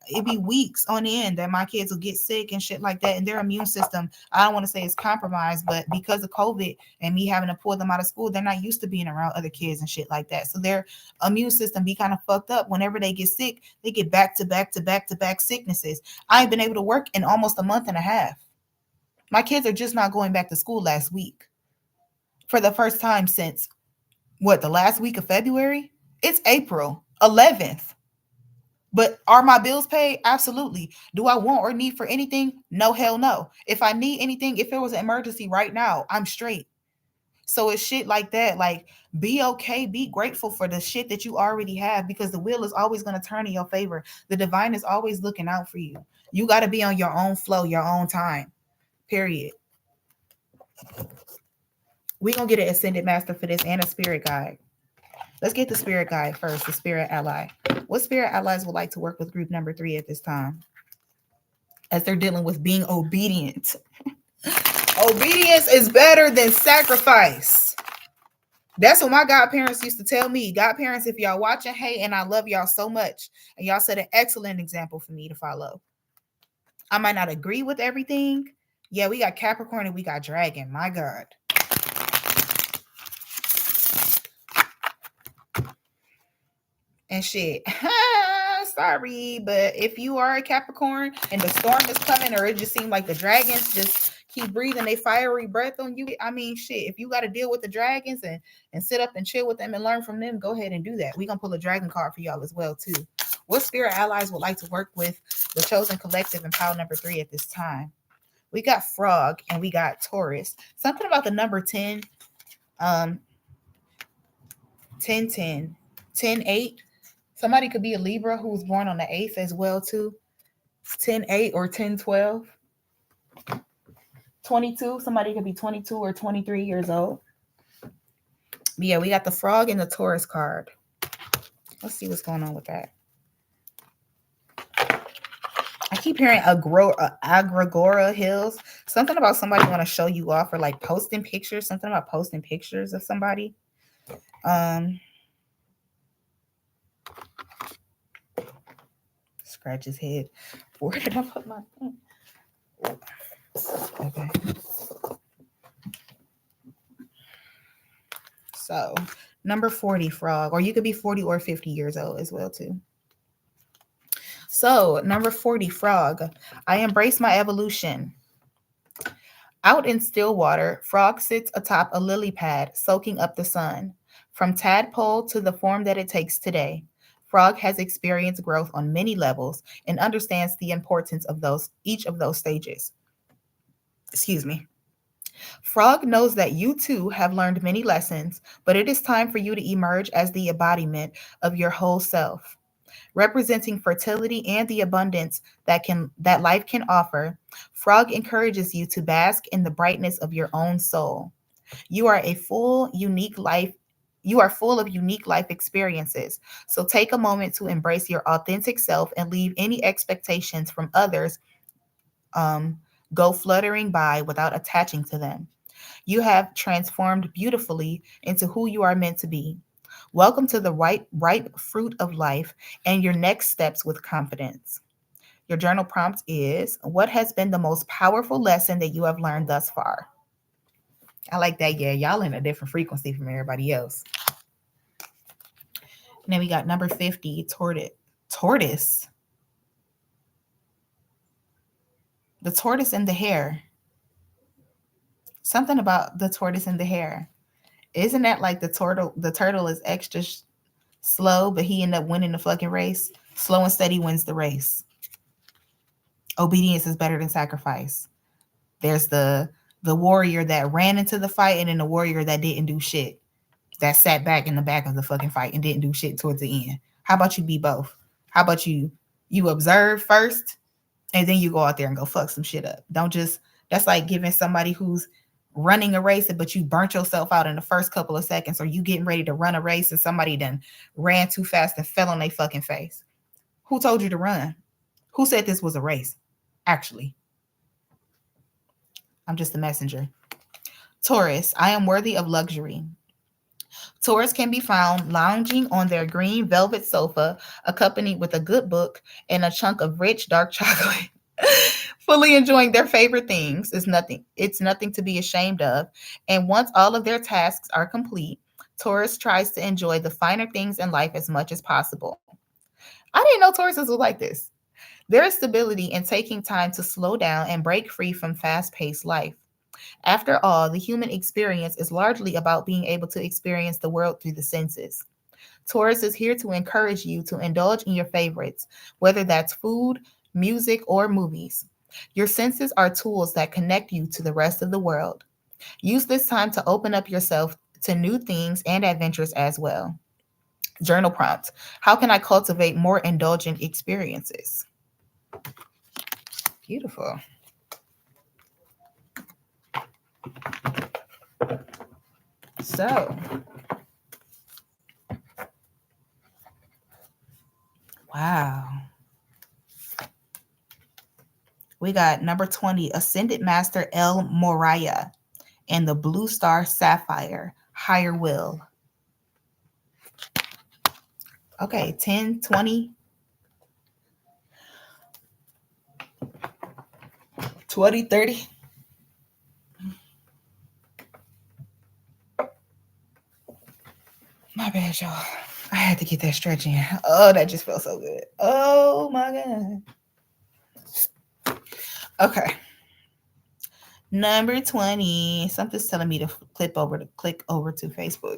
it be weeks on end that my kids will get sick and shit like that, and their immune system, I don't want to say it's compromised, but because of COVID and me having to pull them out of school, they're not used to being around other kids and shit like that. So their immune system be kind of fucked up. Whenever they get sick, they get back to back to back to back sicknesses. I ain't been able to work in almost a month and a half. My kids are just not going back to school last week for the first time since the last week of February? It's April 11th. But are my bills paid? Absolutely. Do I want or need for anything? No, hell no. If I need anything, if there was an emergency right now, I'm straight. So it's shit like that. Like, be okay, be grateful for the shit that you already have, because the wheel is always going to turn in your favor. The divine is always looking out for you. You got to be on your own flow, your own time. Period. We're going to get an ascended master for this and a spirit guide. Let's get the spirit guide first, the spirit ally. What spirit allies would like to work with group number 3 at this time as they're dealing with being obedient? Obedience is better than sacrifice. That's what my godparents used to tell me. Godparents, if y'all watching, hey, and I love y'all so much. And y'all set an excellent example for me to follow. I might not agree with everything. Yeah, we got Capricorn and we got Dragon. My God. And shit. Sorry, but if you are a Capricorn and the storm is coming, or it just seems like the dragons just keep breathing they fiery breath on you. I mean, shit, if you got to deal with the dragons and sit up and chill with them and learn from them, go ahead and do that. We're going to pull a dragon card for y'all as well, too. What spirit allies would like to work with the chosen collective in pile number 3 at this time? We got frog and we got Taurus. Something about the number 10, 10, 10, 10, 8. Somebody could be a Libra who was born on the 8th as well, too. 10, 8 or 10, 12. 22. Somebody could be 22 or 23 years old. But yeah, we got the frog and the Taurus card. Let's see what's going on with that. I keep hearing Agragora Hills. Something about somebody want to show you off or like posting pictures. Something about posting pictures of somebody. Scratch his head. Where did I put my thing? Okay. So, number 40, frog. Or you could be 40 or 50 years old as well, too. So, number 40, frog. I embrace my evolution. Out in still water, frog sits atop a lily pad, soaking up the sun. From tadpole to the form that it takes today, frog has experienced growth on many levels and understands the importance of each of those stages. Excuse me. Frog knows that you too have learned many lessons, but it is time for you to emerge as the embodiment of your whole self. Representing fertility and the abundance that life can offer, Frog encourages you to bask in the brightness of your own soul. You are a full, unique life. You are full of unique life experiences. So take a moment to embrace your authentic self and leave any expectations from others go fluttering by without attaching to them. You have transformed beautifully into who you are meant to be. Welcome to the ripe fruit of life and your next steps with confidence. Your journal prompt is, what has been the most powerful lesson that you have learned thus far? I like that. Yeah, y'all in a different frequency from everybody else. And then we got number 50, tortoise. The tortoise in the hair. Something about the tortoise in the hair. Isn't that like the turtle? The turtle is extra slow, but he ended up winning the fucking race. Slow and steady wins the race. Obedience is better than sacrifice. There's the warrior that ran into the fight, and then the warrior that didn't do shit, that sat back in the back of the fucking fight and didn't do shit towards the end. How about you be both? How about you observe first and then you go out there and go fuck some shit up? Don't just, that's like giving somebody who's running a race, but you burnt yourself out in the first couple of seconds, or you getting ready to run a race and somebody then ran too fast and fell on their fucking face. Who told you to run? Who said this was a race? Actually, I'm just a messenger. Taurus, I am worthy of luxury. Taurus can be found lounging on their green velvet sofa, accompanied with a good book and a chunk of rich dark chocolate. Fully enjoying their favorite things is nothing. It's nothing to be ashamed of. And once all of their tasks are complete, Taurus tries to enjoy the finer things in life as much as possible. I didn't know Tauruses were like this. There is stability in taking time to slow down and break free from fast-paced life. After all, the human experience is largely about being able to experience the world through the senses. Taurus is here to encourage you to indulge in your favorites, whether that's food, music, or movies. Your senses are tools that connect you to the rest of the world. Use this time to open up yourself to new things and adventures as well. Journal prompt. How can I cultivate more indulgent experiences? Beautiful. So, wow. We got number 20, Ascended Master El Moriah, and the Blue Star Sapphire, Higher Will. Okay, 10, 20, 20, 30. My bad, y'all. I had to get that stretch in. Oh, that just felt so good. Oh, my God. Okay. Number 20. Something's telling me to click over to Facebook.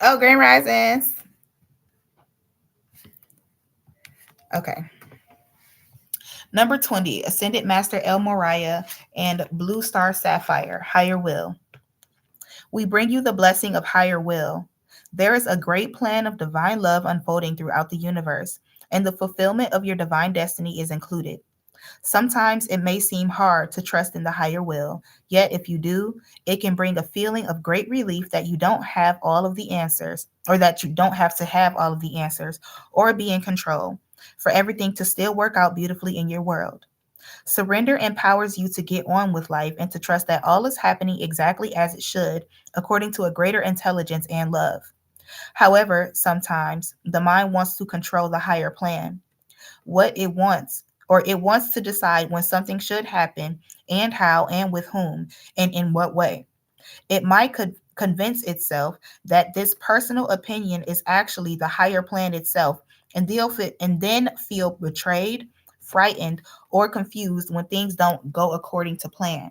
Oh, Grand Risings. Okay. Number 20, Ascended Master El Moriah and Blue Star Sapphire, Higher Will. We bring you the blessing of higher will. There is a great plan of divine love unfolding throughout the universe, and the fulfillment of your divine destiny is included. Sometimes it may seem hard to trust in the higher will, yet, if you do, it can bring a feeling of great relief that you don't have all of the answers, or that you don't have to have all of the answers, or be in control, for everything to still work out beautifully in your world. Surrender empowers you to get on with life and to trust that all is happening exactly as it should, according to a greater intelligence and love. However, sometimes the mind wants to control the higher plan, what it wants, or it wants to decide when something should happen and how and with whom and in what way. It might convince itself that this personal opinion is actually the higher plan itself, and then feel betrayed, frightened, or confused when things don't go according to plan.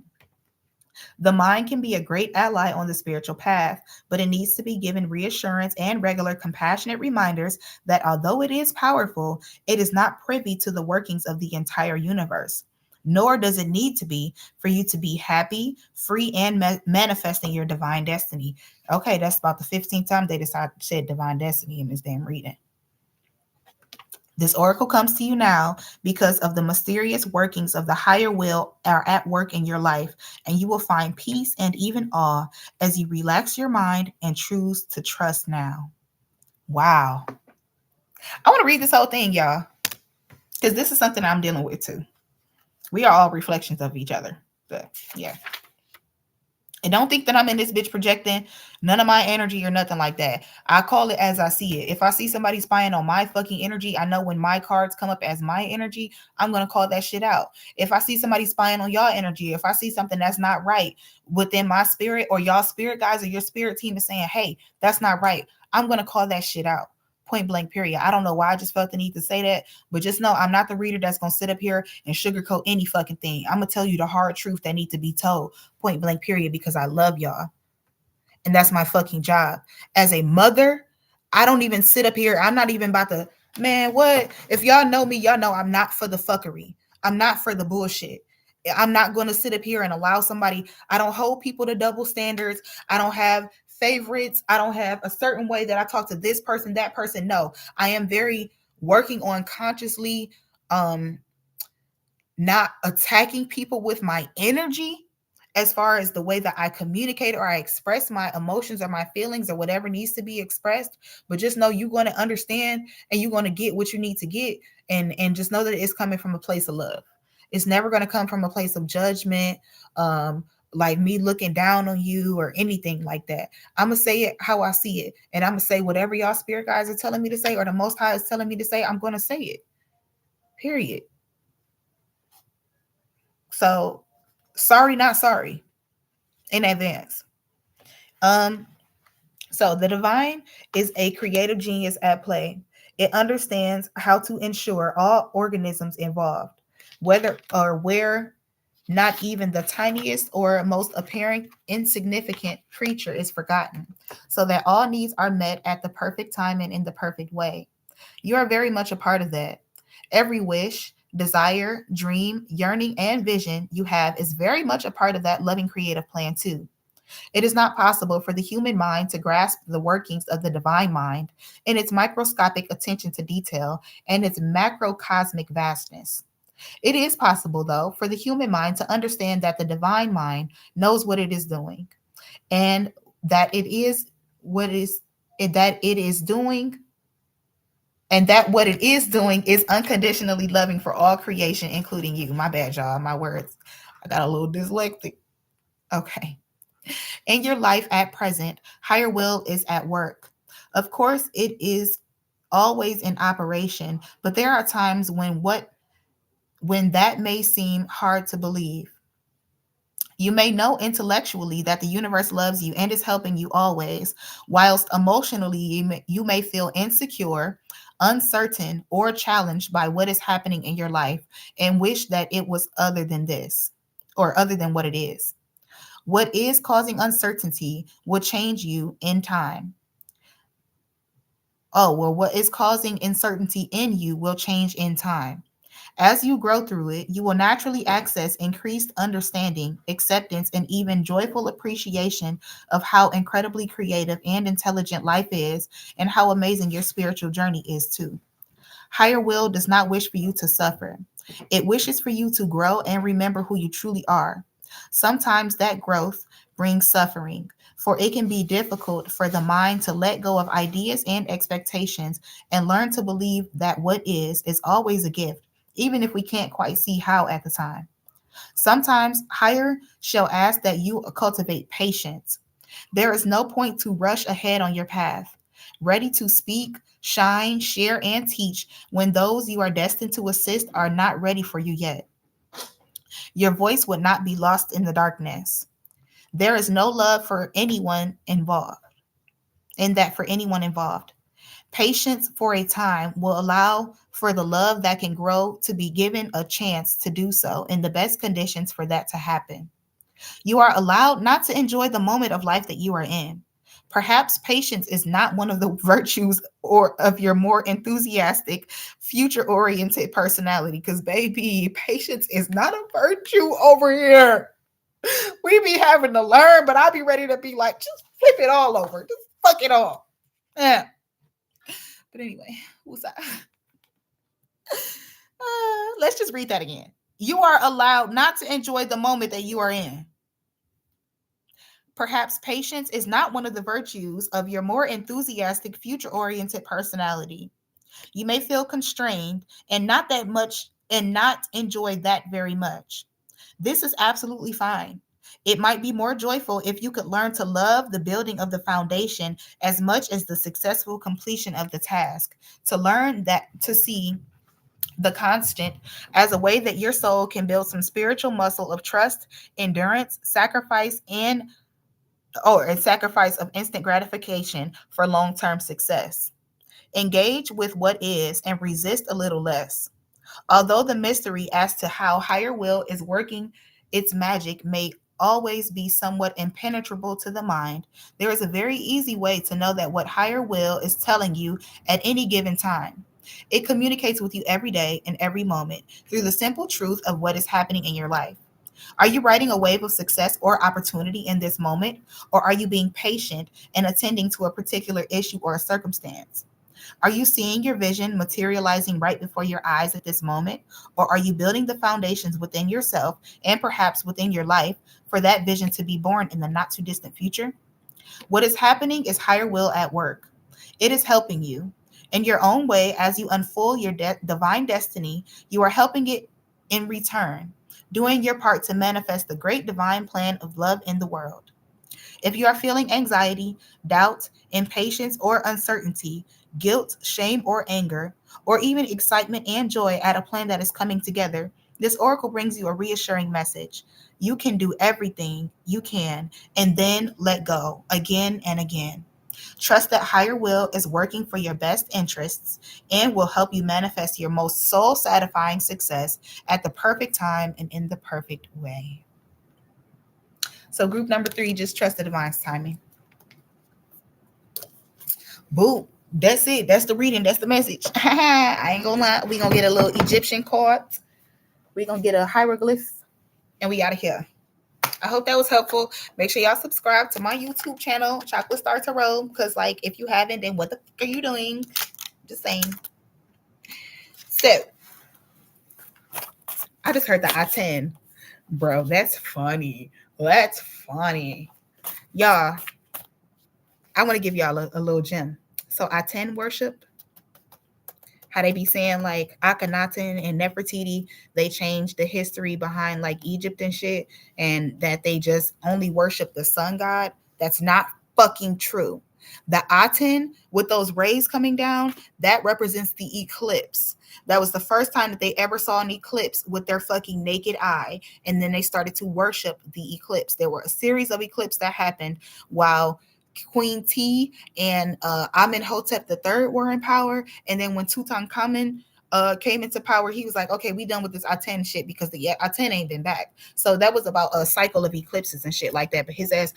The mind can be a great ally on the spiritual path, but it needs to be given reassurance and regular compassionate reminders that although it is powerful, it is not privy to the workings of the entire universe. Nor does it need to be for you to be happy, free, and manifesting your divine destiny. Okay, that's about the 15th time they decided to say divine destiny in this damn reading. This oracle comes to you now because of the mysterious workings of the higher will are at work in your life, and you will find peace and even awe as you relax your mind and choose to trust now. Wow. I want to read this whole thing, y'all, because this is something I'm dealing with too. We are all reflections of each other. But yeah. And don't think that I'm in this bitch projecting none of my energy or nothing like that. I call it as I see it. If I see somebody spying on my fucking energy, I know when my cards come up as my energy, I'm going to call that shit out. If I see somebody spying on y'all energy, if I see something that's not right within my spirit, or y'all spirit guys or your spirit team is saying, hey, that's not right, I'm going to call that shit out. Point blank, period. I don't know why I just felt the need to say that, but just know I'm not the reader that's going to sit up here and sugarcoat any fucking thing. I'm going to tell you the hard truth that need to be told. Point blank, period, because I love y'all. And that's my fucking job. As a mother, I don't even sit up here. I'm not even about to, man, what? If y'all know me, y'all know I'm not for the fuckery. I'm not for the bullshit. I'm not going to sit up here and allow somebody, I don't hold people to double standards. I don't have favorites. I don't have a certain way that I talk to this person, that person. No, I am very working on consciously um not attacking people with my energy as far as the way that I communicate or I express my emotions or my feelings or whatever needs to be expressed. But just know you're going to understand and you're going to get what you need to get. And just know that it's coming from a place of love. It's never going to come from a place of judgment, like me looking down on you or anything like that. I'm going to say it how I see it. And I'm going to say whatever y'all spirit guys are telling me to say or the Most High is telling me to say, I'm going to say it. Period. So sorry, not sorry in advance. Um, so the divine is a creative genius at play. It understands how to ensure all organisms involved, whether or where not even the tiniest or most apparent insignificant creature is forgotten, so that all needs are met at the perfect time and in the perfect way. You are very much a part of that. Every wish, desire, dream, yearning, and vision you have is very much a part of that loving creative plan, too. It is not possible for the human mind to grasp the workings of the divine mind in its microscopic attention to detail and its macrocosmic vastness. It is possible, though, for the human mind to understand that the divine mind knows what it is doing and that it is what is that it is doing and that what it is doing is unconditionally loving for all creation, including you. My bad, y'all. My words. I got a little dyslexic. Okay. In your life at present, higher will is at work. Of course, it is always in operation, but there are times when that may seem hard to believe. You may know intellectually that the universe loves you and is helping you always, whilst emotionally you may feel insecure, uncertain, or challenged by what is happening in your life and wish that it was other than this or other than what it is. What is causing uncertainty will change you in time. Oh, well, what is causing uncertainty in you will change in time. As you grow through it, you will naturally access increased understanding, acceptance, and even joyful appreciation of how incredibly creative and intelligent life is and how amazing your spiritual journey is, too. Higher will does not wish for you to suffer, it wishes for you to grow and remember who you truly are. Sometimes that growth brings suffering, for it can be difficult for the mind to let go of ideas and expectations and learn to believe that what is always a gift, even if we can't quite see how at the time. Sometimes higher shall ask that you cultivate patience. There is no point to rush ahead on your path, ready to speak, shine, share, and teach when those you are destined to assist are not ready for you yet. Your voice would not be lost in the darkness. There is no love for anyone involved, in that for anyone involved. Patience for a time will allow for the love that can grow to be given a chance to do so in the best conditions for that to happen. You are allowed not to enjoy the moment of life that you are in. Perhaps patience is not one of the virtues or of your more enthusiastic, future-oriented personality. Because baby, patience is not a virtue over here. We be having to learn, but I be ready to be like, just flip it all over. Just fuck it all. Yeah. But anyway, who's that? Let's just read that again. You are allowed not to enjoy the moment that you are in. Perhaps patience is not one of the virtues of your more enthusiastic, future oriented personality. You may feel constrained and not enjoy that very much. This is absolutely fine. It might be more joyful if you could learn to love the building of the foundation as much as the successful completion of the task, to learn that to see the constant as a way that your soul can build some spiritual muscle of trust, endurance, sacrifice of instant gratification for long-term success. Engage with what is and resist a little less. Although the mystery as to how higher will is working its magic may always be somewhat impenetrable to the mind, there is a very easy way to know that what higher will is telling you at any given time. It communicates with you every day and every moment through the simple truth of what is happening in your life. Are you riding a wave of success or opportunity in this moment, or are you being patient and attending to a particular issue or a circumstance? Are you seeing your vision materializing right before your eyes at this moment? Or are you building the foundations within yourself and perhaps within your life for that vision to be born in the not too distant future? What is happening is higher will at work. It is helping you. In your own way, as you unfold your divine destiny, you are helping it in return, doing your part to manifest the great divine plan of love in the world. If you are feeling anxiety, doubt, impatience, or uncertainty, guilt, shame, or anger, or even excitement and joy at a plan that is coming together, this oracle brings you a reassuring message. You can do everything you can and then let go again and again. Trust that higher will is working for your best interests and will help you manifest your most soul satisfying success at the perfect time and in the perfect way. So, group number 3, just trust the divine's timing. Boom. That's it. That's the reading. That's the message. I ain't gonna lie. We gonna get a little Egyptian card. We gonna get a hieroglyph, and we out of here. I hope that was helpful. Make sure y'all subscribe to my YouTube channel, Chocolate Star Tarot, because like if you haven't, then what the fuck are you doing? Just saying. So I just heard the I-10. Bro, that's funny. That's funny. Y'all, I want to give y'all a little gem. So I-10 worship, how they be saying like Akhenaten and Nefertiti, they changed the history behind like Egypt and shit, and that they just only worship the sun god. That's not fucking true. The Aten with those rays coming down, that represents the eclipse. That was the first time that they ever saw an eclipse with their fucking naked eye. And then they started to worship the eclipse. There were a series of eclipses that happened while Queen T and Amenhotep the third were in power. And then when Tutankhamun came into power, he was like, okay, we done with this Aten shit because the Aten ain't been back. So that was about a cycle of eclipses and shit like that. But his ass,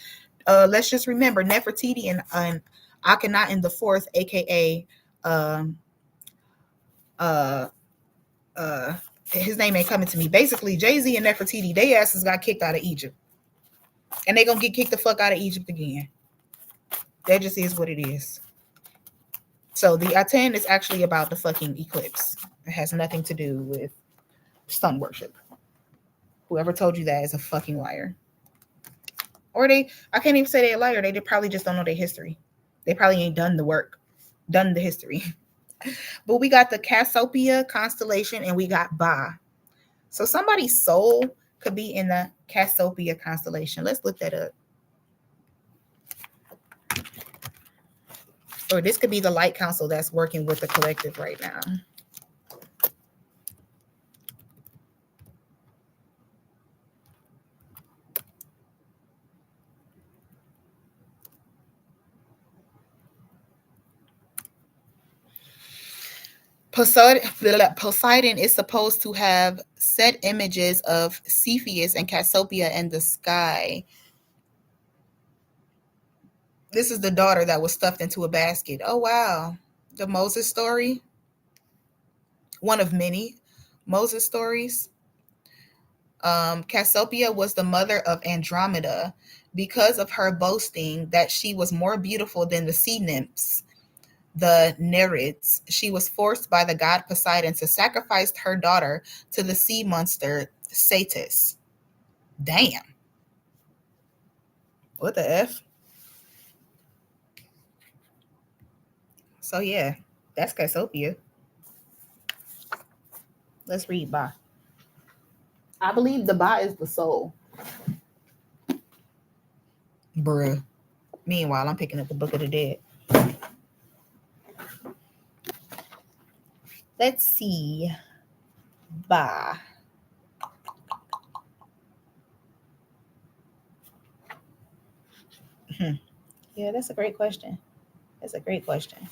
let's just remember Nefertiti and Akhenaten the fourth, aka um uh uh his name ain't coming to me. Basically, Jay-Z and Nefertiti, they asses got kicked out of Egypt. And they gonna get kicked the fuck out of Egypt again. That just is what it is. So the Aten is actually about the fucking eclipse. It has nothing to do with sun worship. Whoever told you that is a fucking liar. Or I can't even say they're a liar. They probably just don't know their history. They probably ain't done the work, done the history. But we got the Cassiopeia constellation and we got Ba. So somebody's soul could be in the Cassiopeia constellation. Let's look that up. Or this could be the light council that's working with the collective right now. Poseidon is supposed to have set images of Cepheus and Cassiopeia in the sky. This is the daughter that was stuffed into a basket. Oh, wow. The Moses story. One of many Moses stories. Cassiopeia was the mother of Andromeda because of her boasting that she was more beautiful than the sea nymphs, the Nereids. She was forced by the god Poseidon to sacrifice her daughter to the sea monster Satis. Damn. What the F? So yeah, that's Cassiopeia. Let's read Ba. I believe the Ba is the soul. Bruh. Meanwhile, I'm picking up the Book of the Dead. Let's see. Ba. Yeah, that's a great question. That's a great question.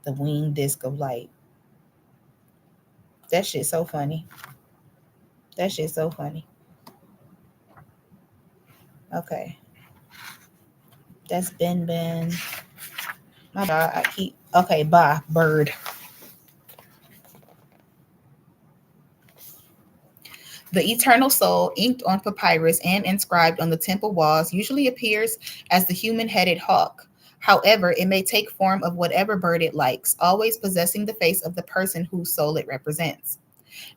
The winged disc of light. That shit's so funny. That shit's so funny. Okay. That's Ben. My God, I keep. Okay, Ba. Bird. The eternal soul, inked on papyrus and inscribed on the temple walls, usually appears as the human-headed hawk. However, it may take form of whatever bird it likes, always possessing the face of the person whose soul it represents.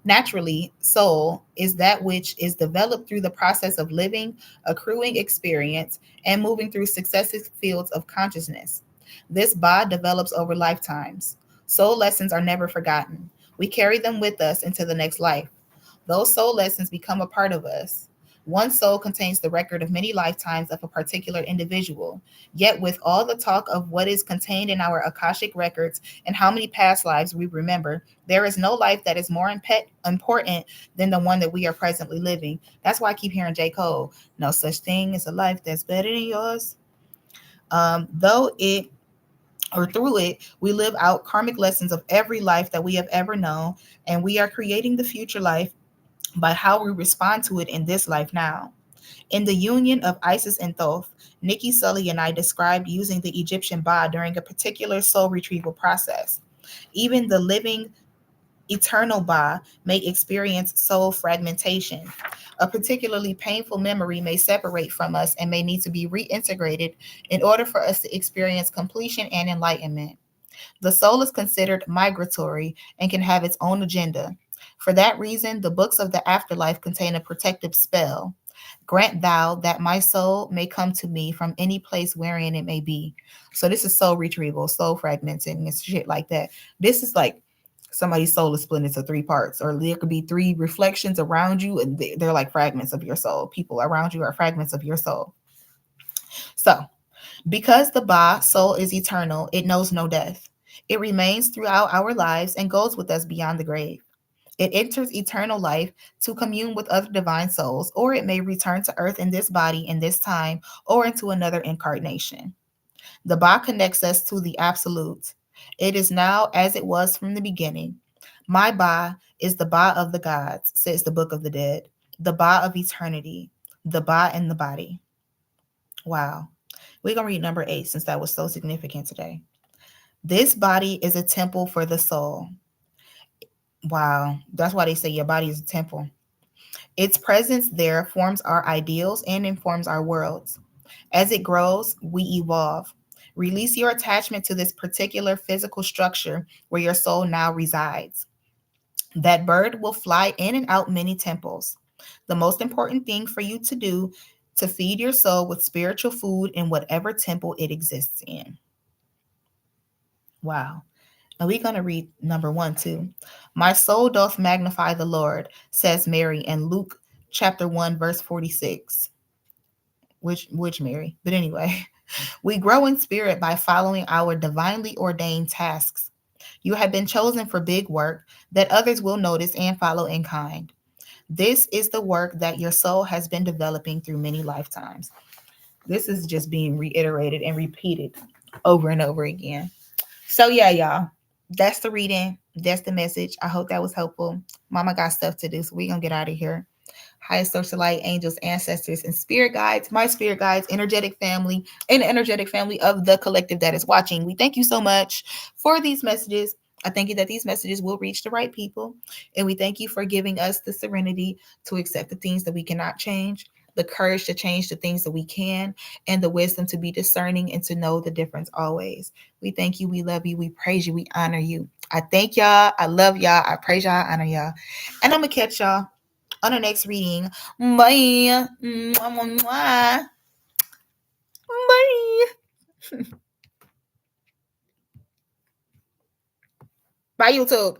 Naturally, soul is that which is developed through the process of living, accruing experience, and moving through successive fields of consciousness. This Ba develops over lifetimes. Soul lessons are never forgotten. We carry them with us into the next life. Those soul lessons become a part of us. One soul contains the record of many lifetimes of a particular individual. Yet, with all the talk of what is contained in our Akashic records and how many past lives we remember, there is no life that is more important than the one that we are presently living. That's why I keep hearing J. Cole, no such thing as a life that's better than yours. Though it or through it, we live out karmic lessons of every life that we have ever known, and we are creating the future life by how we respond to it in this life now. In the union of Isis and Thoth, Nikki Sully and I described using the Egyptian Ba during a particular soul retrieval process. Even the living eternal Ba may experience soul fragmentation. A particularly painful memory may separate from us and may need to be reintegrated in order for us to experience completion and enlightenment. The soul is considered migratory and can have its own agenda. For that reason, the books of the afterlife contain a protective spell. Grant thou that my soul may come to me from any place wherein it may be. So this is soul retrieval, soul fragmenting, and shit like that. This is like somebody's soul is split into three parts, or there could be three reflections around you, and they're like fragments of your soul. People around you are fragments of your soul. So, because the Ba soul is eternal, it knows no death. It remains throughout our lives and goes with us beyond the grave. It enters eternal life to commune with other divine souls, or it may return to earth in this body in this time or into another incarnation. The Ba connects us to the absolute. It is now as it was from the beginning. My Ba is the Ba of the gods, says the Book of the Dead, the Ba of eternity, the Ba in the body. Wow. We're going to read number 8 since that was so significant today. This body is a temple for the soul. Wow. That's why they say your body is a temple. Its presence there forms our ideals and informs our worlds. As it grows, we evolve. Release your attachment to this particular physical structure where your soul now resides. That bird will fly in and out many temples. The most important thing for you to do to feed your soul with spiritual food in whatever temple it exists in. Wow. And we're going to read number 1 too. My soul doth magnify the Lord, says Mary in Luke chapter 1, verse 46. Which Mary? But anyway, we grow in spirit by following our divinely ordained tasks. You have been chosen for big work that others will notice and follow in kind. This is the work that your soul has been developing through many lifetimes. This is just being reiterated and repeated over and over again. So yeah, y'all, that's the reading. That's the message. I hope that was helpful. Mama got stuff to do, so we're going to get out of here. Highest social light, angels, ancestors, and spirit guides, my spirit guides, energetic family, and the energetic family of the collective that is watching. We thank you so much for these messages. I thank you that these messages will reach the right people. And we thank you for giving us the serenity to accept the things that we cannot change, the courage to change the things that we can, and the wisdom to be discerning and to know the difference always. We thank you. We love you. We praise you. We honor you. I thank y'all. I love y'all. I praise y'all. I honor y'all. And I'm going to catch y'all on the next reading. Bye. Bye. Bye, YouTube.